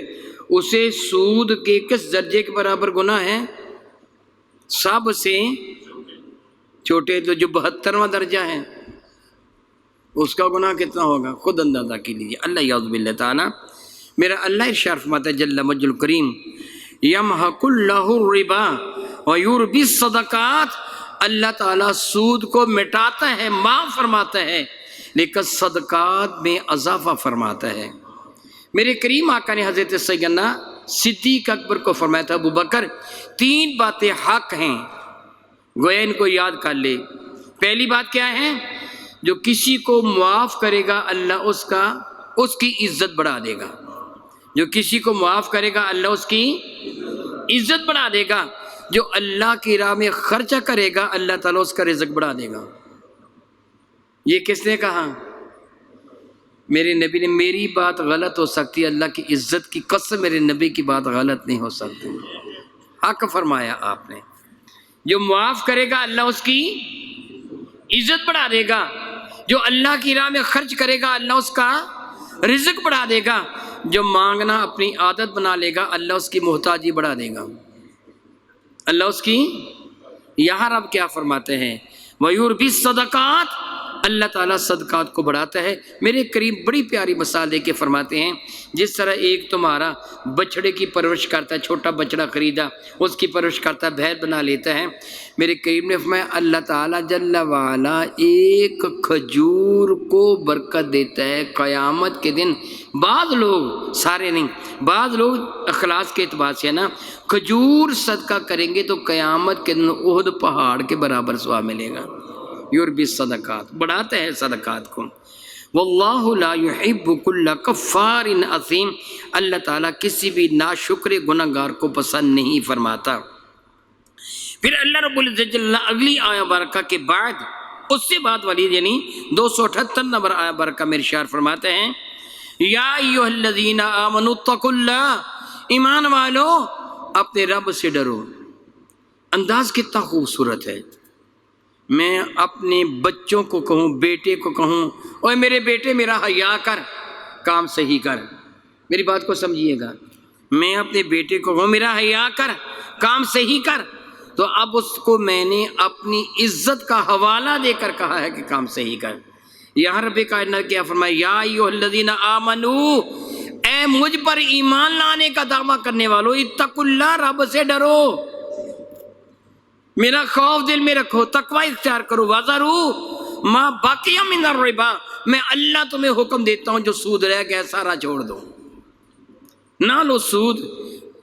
اسے سود کے کس درجے کے برابر گناہ ہے؟ سب سے چھوٹے، تو جو 72واں درجہ ہے اس کا گناہ کتنا ہوگا؟ خود اندازہ کی لیجیے۔ اللہ یعوذ باللہ تعالیٰ، میرا اللہ ارشاد فرماتا ہے جل مجد الکریم، یمحق اللہ الربا ویربی الصدقات، اللہ تعالیٰ سود کو مٹاتا ہے، معاف فرماتا ہے، لیکن صدقات میں اضافہ فرماتا ہے۔ میرے کریم آقا نے حضرت سیدنا صدیق اکبر کو فرمایا تھا، ابو بکر 3 باتیں حق ہیں، گویا ان کو یاد کر لے۔ پہلی بات کیا ہے؟ جو کسی کو معاف کرے گا اللہ اس کی عزت بڑھا دے گا۔ جو کسی کو معاف کرے گا اللہ اس کی عزت بڑھا دے گا۔ جو اللہ کی راہ میں خرچہ کرے گا اللہ تعالیٰ اس کا رزق بڑھا دے گا۔ یہ کس نے کہا؟ میرے نبی نے۔ میری بات غلط ہو سکتی ہے، اللہ کی عزت کی قسم میرے نبی کی بات غلط نہیں ہو سکتی۔ حق فرمایا آپ نے۔ جو معاف کرے گا اللہ اس کی عزت بڑھا دے گا، جو اللہ کی راہ میں خرچ کرے گا اللہ اس کا رزق بڑھا دے گا، جو مانگنا اپنی عادت بنا لے گا اللہ اس کی محتاجی بڑھا دے گا، اللہ اس کی۔ یہاں رب کیا فرماتے ہیں؟ وَيُرْبِي الصَّدَقَاتِ، اللہ تعالیٰ صدقات کو بڑھاتا ہے۔ میرے کریم بڑی پیاری مثال دے کے فرماتے ہیں، جس طرح ایک تمہارا بچڑے کی پرورش کرتا ہے، چھوٹا بچڑا خریدا، اس کی پرورش کرتا ہے، بھید بنا لیتا ہے۔ میرے کریم نے فرمایا اللہ تعالیٰ جل وعلا ایک کھجور کو برکت دیتا ہے قیامت کے دن۔ بعض لوگ، سارے نہیں، بعض لوگ اخلاص کے اعتبار سے ہے نا، کھجور صدقہ کریں گے تو قیامت کے دن احد پہاڑ کے برابر ثواب ملے گا۔ یربی الصدقات، بڑھاتا ہے صدقات کو۔ واللہ لا یحب کل کفار اثیم، اللہ تعالیٰ کسی بھی ناشکر گناہ گار کو پسند نہیں فرماتا۔ پھر اللہ رب العزت اگلی آیہ برکہ کے بعد، اس سے بعد والی یعنی 278 نمبر آیہ برکہ میں ارشاد فرماتے ہیں، یا ایھا الذین آمنوا اتقوا اللہ، ایمان والو اپنے رب سے ڈرو۔ انداز کتنا خوبصورت ہے۔ میں اپنے بچوں کو کہوں، بیٹے کو کہوں، اوے میرے بیٹے میرا حیا کر، کام صحیح کر۔ میری بات کو سمجھیے گا، میں اپنے بیٹے کو کہوں میرا حیا کر، کام صحیح کر، تو اب اس کو میں نے اپنی عزت کا حوالہ دے کر کہا ہے کہ کام صحیح کر۔ یہاں رب کائنات کیا فرمایا؟ یا ایھا الذین آمنو، اے مجھ پر ایمان لانے کا دعویٰ کرنے والو، اتقوا اللہ، رب سے ڈرو، میرا خوف دل میں رکھو، تقوی اختیار کرو، وَذَرُوا مَا بَقِیَ مِنَ الرِّبَا، میں اللہ تمہیں حکم دیتا ہوں جو سود رہ گیا سارا چھوڑ دو، نہ لو سود۔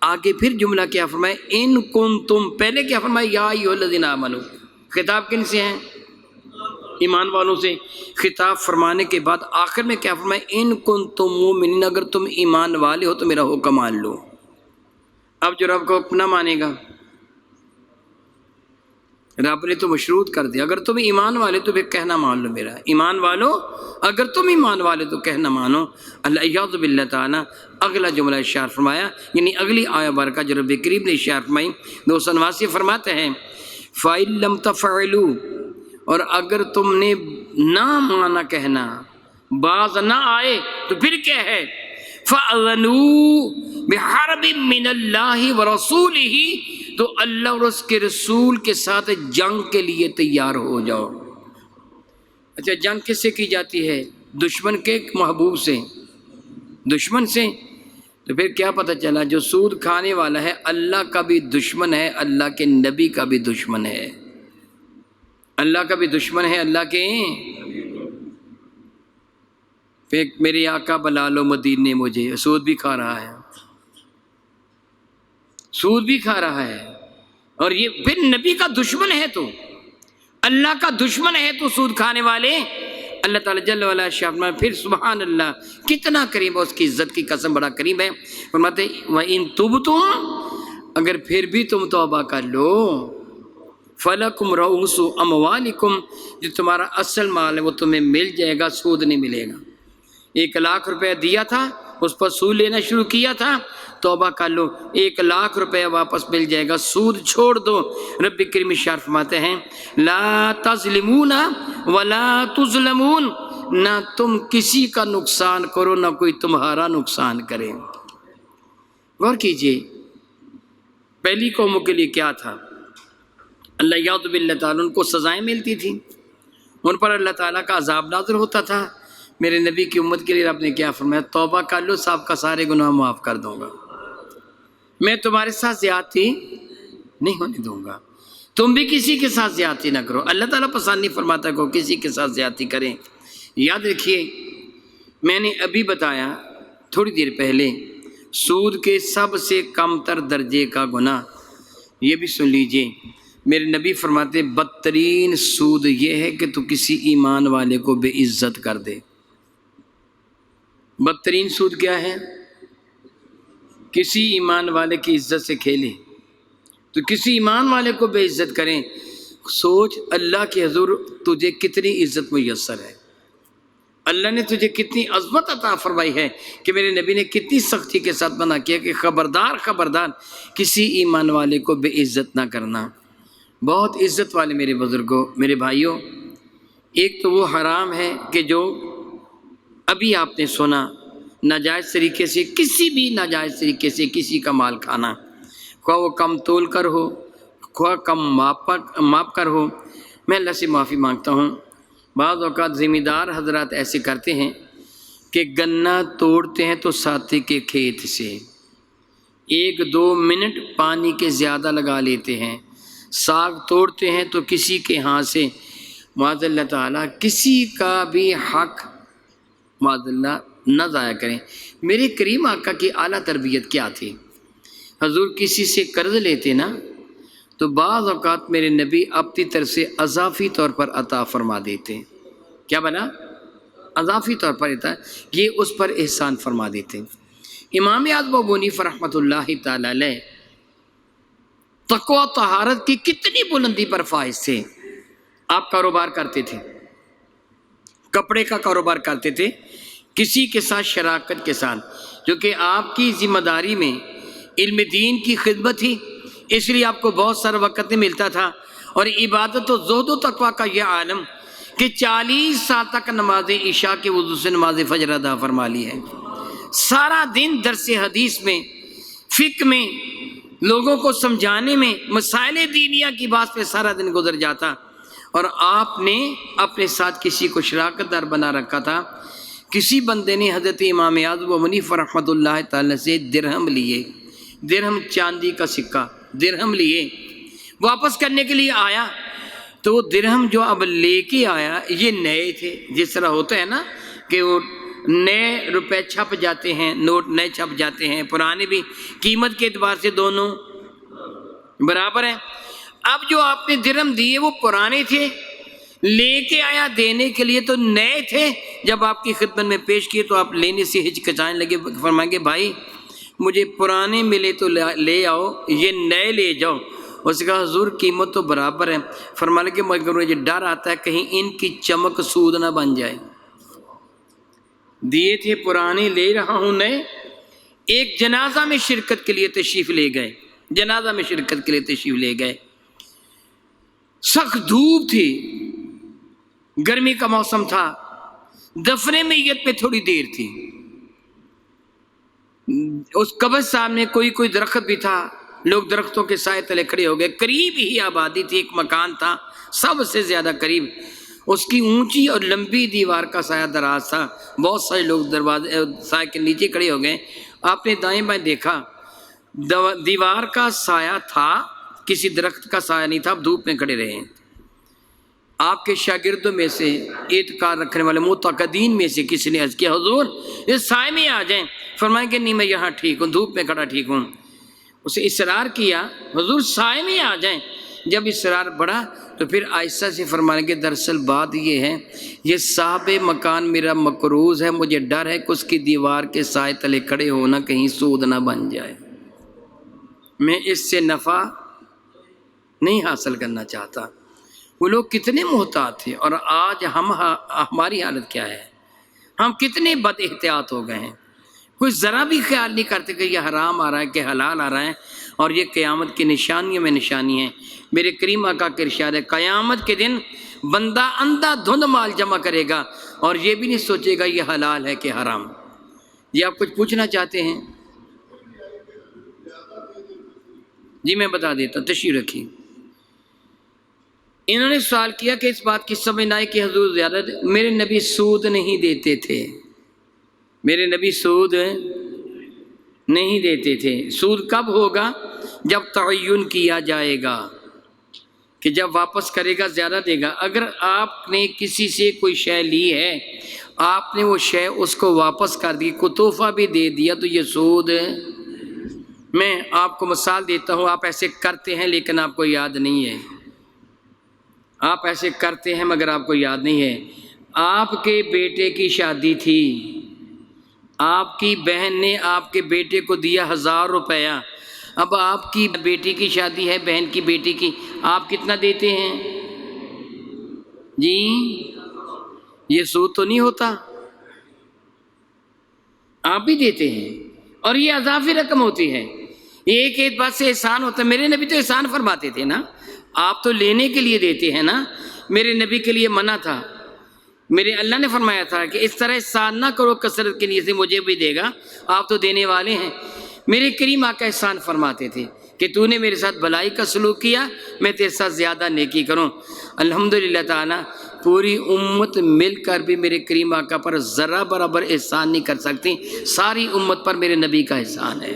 آگے پھر جملہ کیا فرمائے؟ ان کنتم، پہلے کیا فرمائے؟ یا ایھا الذین آمنو، خطاب کن سے ہیں؟ ایمان والوں سے۔ خطاب فرمانے کے بعد آخر میں کیا فرمائے؟ ان کنتم مؤمنین، اگر تم ایمان والے ہو تو میرا حکم مان لو۔ اب جو رب کا حکم نہ مانے گا، رب نے تو مشروط کر دیا، اگر تم ایمان والے تو پھر کہنا مان لو میرا، ایمان والو اگر تم ایمان والے تو کہنا مانو۔ اللہ یعوذ باللہ تعالیٰ اگلا جملہ ارشاد فرمایا، یعنی اگلی آیہ بارکہ جو رب کریم نے ارشاد فرمائی 289 فرماتے ہیں، فَإِن لَمْ تَفْعَلُوا، اور اگر تم نے نہ مانا کہنا، باز نہ آئے تو پھر کیا ہے؟ فَأَذَنُوا بِحَرْبٍ مِّنَ اللَّهِ وَرَسُولِهِ، تو اللہ اور اس کے رسول کے ساتھ جنگ کے لیے تیار ہو جاؤ۔ اچھا، جنگ کس سے کی جاتی ہے؟ دشمن کے محبوب سے۔ دشمن سے، تو پھر کیا پتہ چلا جو سود کھانے والا ہے اللہ کا بھی دشمن ہے، اللہ کے نبی کا بھی دشمن ہے، اللہ کا بھی دشمن ہے، اللہ کے پھر میرے آقا بلال و مدین نے مجھے سود بھی کھا رہا ہے، سود بھی کھا رہا ہے، اور یہ پھر نبی کا دشمن ہے، تو اللہ کا دشمن ہے تو سود کھانے والے اللہ تعالیٰ جل وعلا شاہ پھر سبحان اللہ کتنا کریم ہے، اس کی عزت کی قسم بڑا کریم ہے، فرماتے وَإِن تُبْتُمْ اگر پھر بھی تم توبہ کر لو فَلَكُمْ رُؤُوسُ أَمْوَالِكُمْ جو تمہارا اصل مال ہے وہ تمہیں مل جائے گا، سود نہیں ملے گا۔ 1,00,000 روپے دیا تھا، اس پر سود لینا شروع کیا تھا، توبہ کر لو 1,00,000 روپے واپس مل جائے گا، سود چھوڑ دو۔ رب کریم ارشاد فرماتے ہیں لا تظلمون ولا تظلمون، نہ تم کسی کا نقصان کرو نہ کوئی تمہارا نقصان کرے۔ غور کیجئے پہلی قوموں کے لیے کیا تھا، اللہ یعوذ باللہ تعالیٰ ان کو سزائیں ملتی تھیں، ان پر اللہ تعالیٰ کا عذاب نازل ہوتا تھا۔ میرے نبی کی امت کے لیے رب نے کیا فرمایا، توبہ کر لو، صاحب کا سارے گناہ معاف کر دوں گا، میں تمہارے ساتھ زیادتی نہیں ہونے دوں گا، تم بھی کسی کے ساتھ زیادتی نہ کرو۔ اللہ تعالیٰ پسند نہیں فرماتا کہ کسی کے ساتھ زیادتی کریں۔ یاد رکھیے میں نے ابھی بتایا تھوڑی دیر پہلے سود کے سب سے کم تر درجے کا گناہ، یہ بھی سن لیجئے، میرے نبی فرماتے بدترین سود یہ ہے کہ تو کسی ایمان والے کو بے عزت کر دے۔ بدترین سود کیا ہے؟ کسی ایمان والے کی عزت سے کھیلے، تو کسی ایمان والے کو بے عزت کریں، سوچ اللہ کے حضور تجھے کتنی عزت میسر ہے، اللہ نے تجھے کتنی عظمت عطا فرمائی ہے کہ میرے نبی نے کتنی سختی کے ساتھ منع کیا کہ خبردار خبردار کسی ایمان والے کو بے عزت نہ کرنا۔ بہت عزت والے میرے بزرگوں، میرے بھائیوں، ایک تو وہ حرام ہے کہ جو ابھی آپ نے سنا، ناجائز طریقے سے کسی بھی ناجائز طریقے سے کسی کا مال کھانا، خواہ وہ کم تول کر ہو خواہ کم ماپ کر ہو۔ میں اللہ سے معافی مانگتا ہوں، بعض اوقات ذمہ دار حضرات ایسے کرتے ہیں کہ گنا توڑتے ہیں تو ساتھی کے کھیت سے 1-2 منٹ پانی کے زیادہ لگا لیتے ہیں، ساگ توڑتے ہیں تو کسی کے ہاں سے، معاذ اللہ تعالیٰ کسی کا بھی حق معاذ اللہ نہ ضائع کریں۔ میرے کریم آقا کی اعلیٰ تربیت کیا تھی، حضور کسی سے قرض لیتے نا تو بعض اوقات میرے نبی اپنی طرف سے اضافی طور پر عطا فرما دیتے، کیا بنا؟ اضافی طور پر عطا، یہ اس پر احسان فرما دیتے۔ امام اعظم ابو حنیفہ رحمۃ اللہ تعالی علیہ تقوی و طہارت کی کتنی بلندی پر فائز تھے۔ آپ کاروبار کرتے تھے، کپڑے کا کاروبار کرتے تھے، کسی کے ساتھ شراکت کے ساتھ، کیونکہ آپ کی ذمہ داری میں علم دین کی خدمت تھی، اس لیے آپ کو بہت سارا وقت نہیں ملتا تھا، اور عبادت و زہد و تقوی کا یہ عالم کہ 40 سال تک نماز عشاء کے وضو سے نماز فجر ادا فرما لی ہے، سارا دن درس حدیث میں، فقہ میں، لوگوں کو سمجھانے میں، مسائل دینیہ کی بات پہ سارا دن گزر جاتا، اور آپ نے اپنے ساتھ کسی کو شراکت دار بنا رکھا تھا۔ کسی بندے نے حضرت امام اعظم ابو حنیفہ رحمۃ اللہ تعالی سے درہم لیے، درہم چاندی کا سکہ، درہم لیے، واپس کرنے کے لیے آیا تو وہ درہم جو اب لے کے آیا یہ نئے تھے، جس طرح ہوتا ہے نا کہ وہ نئے روپے چھپ جاتے ہیں، نوٹ نئے چھپ جاتے ہیں، پرانے بھی قیمت کے اعتبار سے دونوں برابر ہیں۔ اب جو آپ نے درہم دیے وہ پرانے تھے، لے کے آیا دینے کے لیے تو نئے تھے، جب آپ کی خدمت میں پیش کیے تو آپ لینے سے ہچکچانے لگے، فرمائیں گے بھائی مجھے پرانے ملے تو لے آؤ، یہ نئے لے جاؤ۔ اس نے کہا حضور قیمت تو برابر ہے، فرمانے کے مگر مجھے ڈر آتا ہے کہیں ان کی چمک سود نہ بن جائے، دیے تھے پرانے لے رہا ہوں نئے۔ ایک جنازہ میں شرکت کے لیے تشریف لے گئے، جنازہ میں شرکت کے لیے تشریف لے گئے، سخت دھوپ تھی، گرمی کا موسم تھا، دفن میت میں تھوڑی دیر تھی، اس قبر سامنے کوئی درخت بھی تھا، لوگ درختوں کے سائے تلے کھڑے ہو گئے، قریب ہی آبادی تھی، ایک مکان تھا سب سے زیادہ قریب، اس کی اونچی اور لمبی دیوار کا سایہ دراز تھا، بہت سارے لوگ دروازے سایہ کے نیچے کھڑے ہو گئے۔ آپ نے دائیں بائیں دیکھا، دیوار کا سایہ تھا، کسی درخت کا سایہ نہیں تھا، آپ دھوپ میں کھڑے رہے۔ آپ کے شاگردوں میں سے اعتقاد رکھنے والے معتقدین میں سے کسی نے عرض کیا حضور اس سائے میں آ جائیں، فرمائیں کہ نہیں میں یہاں ٹھیک ہوں، دھوپ میں کھڑا ٹھیک ہوں۔ اسے اصرار کیا حضور سائے میں آ جائیں، جب اصرار بڑھا تو پھر آہستہ سے فرمانے کہ دراصل بات یہ ہے، یہ صاحب مکان میرا مقروض ہے، مجھے ڈر ہے کہ اس کی دیوار کے سائے تلے کھڑے ہونا کہیں سود نہ بن جائے، میں اس سے نفع نہیں حاصل کرنا چاہتا۔ وہ لوگ کتنے محتاط تھے، اور آج ہماری حالت کیا ہے؟ ہم کتنے بد احتیاط ہو گئے ہیں، کوئی ذرا بھی خیال نہیں کرتے کہ یہ حرام آ رہا ہے کہ حلال آ رہا ہے، اور یہ قیامت کی نشانیوں میں نشانی ہے۔ میرے کریم آقا کا ارشاد ہے قیامت کے دن بندہ اندھا دھند مال جمع کرے گا اور یہ بھی نہیں سوچے گا یہ حلال ہے کہ حرام۔ یہ آپ کچھ پوچھنا چاہتے ہیں؟ جی میں بتا دیتا ہوں، تشریف رکھیے۔ انہوں نے سوال کیا کہ اس بات کی سمجھ نہ آئی کہ حضور زیادہ میرے نبی سود نہیں دیتے تھے، میرے نبی سود نہیں دیتے تھے۔ سود کب ہوگا؟ جب تعین کیا جائے گا کہ جب واپس کرے گا زیادہ دے گا۔ اگر آپ نے کسی سے کوئی شے لی ہے، آپ نے وہ شے اس کو واپس کر دی، کو تحفہ بھی دے دیا، تو یہ سود۔ میں آپ کو مثال دیتا ہوں، آپ ایسے کرتے ہیں لیکن آپ کو یاد نہیں ہے، آپ ایسے کرتے ہیں مگر آپ کو یاد نہیں ہے۔ آپ کے بیٹے کی شادی تھی، آپ کی بہن نے آپ کے بیٹے کو دیا 1000 روپیہ، اب آپ کی بیٹی کی شادی ہے، بہن کی بیٹی کی، آپ کتنا دیتے ہیں؟ جی یہ سود تو نہیں ہوتا؟ آپ بھی دیتے ہیں، اور یہ اضافی رقم ہوتی ہے، یہ ایک بات سے احسان ہوتا ہے۔ میرے نبی تو احسان فرماتے تھے نا، آپ تو لینے کے لیے دیتے ہیں نا، میرے نبی کے لیے منع تھا، میرے اللہ نے فرمایا تھا کہ اس طرح احسان نہ کرو کثرت کے نیت سے، مجھے بھی دے گا، آپ تو دینے والے ہیں۔ میرے کریم آقا احسان فرماتے تھے کہ تو نے میرے ساتھ بھلائی کا سلوک کیا، میں تیرے ساتھ زیادہ نیکی کروں۔ الحمدللہ تعالیٰ پوری امت مل کر بھی میرے کریم آقا پر ذرا برابر احسان نہیں کر سکتی، ساری امت پر میرے نبی کا احسان ہے۔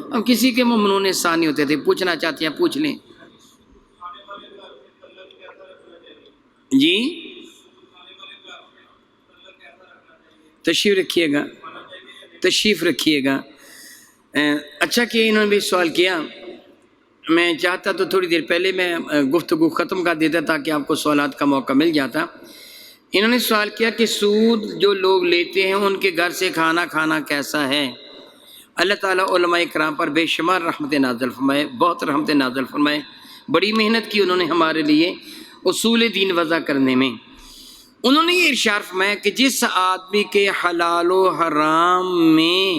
اب کسی کے ممنون احسان نہیں ہوتے تھے، پوچھنا چاہتے ہیں پوچھ لیں۔ جی تشریف رکھیے گا، تشریف رکھیے گا۔ اچھا کہ انہوں نے بھی سوال کیا، میں چاہتا تو تھوڑی دیر پہلے میں گفتگو ختم کر دیتا تاکہ آپ کو سوالات کا موقع مل جاتا۔ انہوں نے سوال کیا کہ سود جو لوگ لیتے ہیں ان کے گھر سے کھانا کھانا کیسا ہے؟ اللہ تعالیٰ علماء کرام پر بے شمار رحمت نازل فرمائے، بہت رحمت نازل فرمائے، بڑی محنت کی انہوں نے ہمارے لیے اصول دین وضع کرنے میں۔ انہوں نے یہ ارشاد فرمایا کہ جس آدمی کے حلال و حرام میں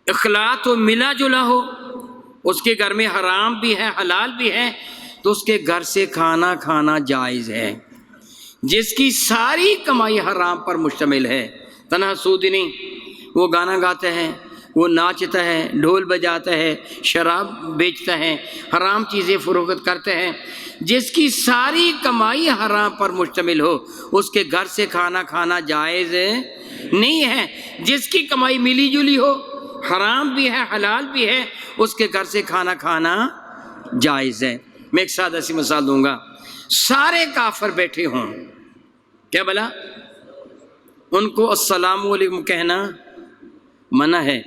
اخلاط و ملا جلا ہو، اس کے گھر میں حرام بھی ہے حلال بھی ہے، تو اس کے گھر سے کھانا کھانا جائز ہے۔ جس کی ساری کمائی حرام پر مشتمل ہے، تنہا سود نہیں، وہ گانا گاتا ہے، وہ ناچتا ہے، ڈھول بجاتا ہے، شراب بیچتا ہے، حرام چیزیں فروخت کرتا ہے، جس کی ساری کمائی حرام پر مشتمل ہو، اس کے گھر سے کھانا کھانا جائز نہیں ہے۔ جس کی کمائی ملی جلی ہو، حرام بھی ہے حلال بھی ہے، اس کے گھر سے کھانا کھانا جائز ہے۔ میں ایک سادہ سی مثال دوں گا، سارے کافر بیٹھے ہوں، کیا بلا ان کو السلام علیکم کہنا منع ہے،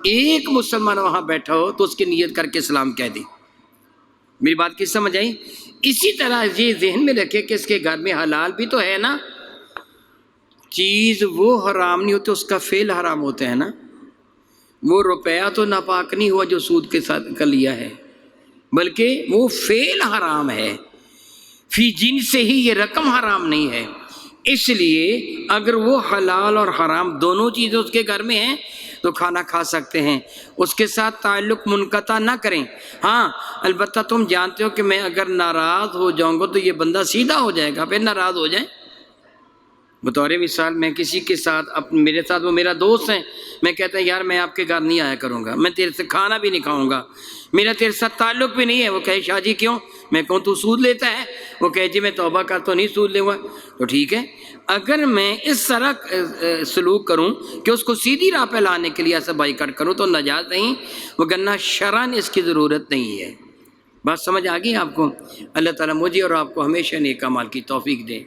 ایک مسلمان وہاں بیٹھا ہو تو اس کی نیت کر کے سلام کہہ دی۔ میری بات کی سمجھ آئی؟ اسی طرح یہ ذہن میں رکھے کہ اس کے گھر میں حلال بھی تو ہے نا، چیز وہ حرام نہیں ہوتی، اس کا فعل حرام ہوتا ہے نا۔ وہ روپیہ تو ناپاک نہیں ہوا جو سود کے ساتھ کر لیا ہے، بلکہ وہ فعل حرام ہے، فی جن سے ہی یہ رقم حرام نہیں ہے۔ اس لیے اگر وہ حلال اور حرام دونوں چیزیں اس کے گھر میں ہیں تو کھانا کھا سکتے ہیں، اس کے ساتھ تعلق منقطع نہ کریں۔ ہاں البتہ تم جانتے ہو کہ میں اگر ناراض ہو جاؤں گا تو یہ بندہ سیدھا ہو جائے گا، پھر ناراض ہو جائیں۔ بطور مثال میں کسی کے ساتھ میرے ساتھ وہ میرا دوست ہے، میں کہتا ہے یار میں آپ کے گھر نہیں آیا کروں گا، میں تیرے سے کھانا بھی نہیں کھاؤں گا، میرا تیرے ساتھ تعلق بھی نہیں ہے، وہ کہے شاہ جی کیوں؟ میں کہوں تو سود لیتا ہے، وہ کہے جی میں توبہ کر تو نہیں سود لوں گا، تو ٹھیک ہے۔ اگر میں اس طرح سلوک کروں کہ اس کو سیدھی راہ پہ لانے کے لیے ایسا بائیکاٹ کروں تو نجات نہیں، وگرنہ شرعاً اس کی ضرورت نہیں ہے۔ بات سمجھ آ گئی آپ کو؟ اللہ تعالیٰ مجھے اور آپ کو ہمیشہ نیک اعمال کی توفیق دے۔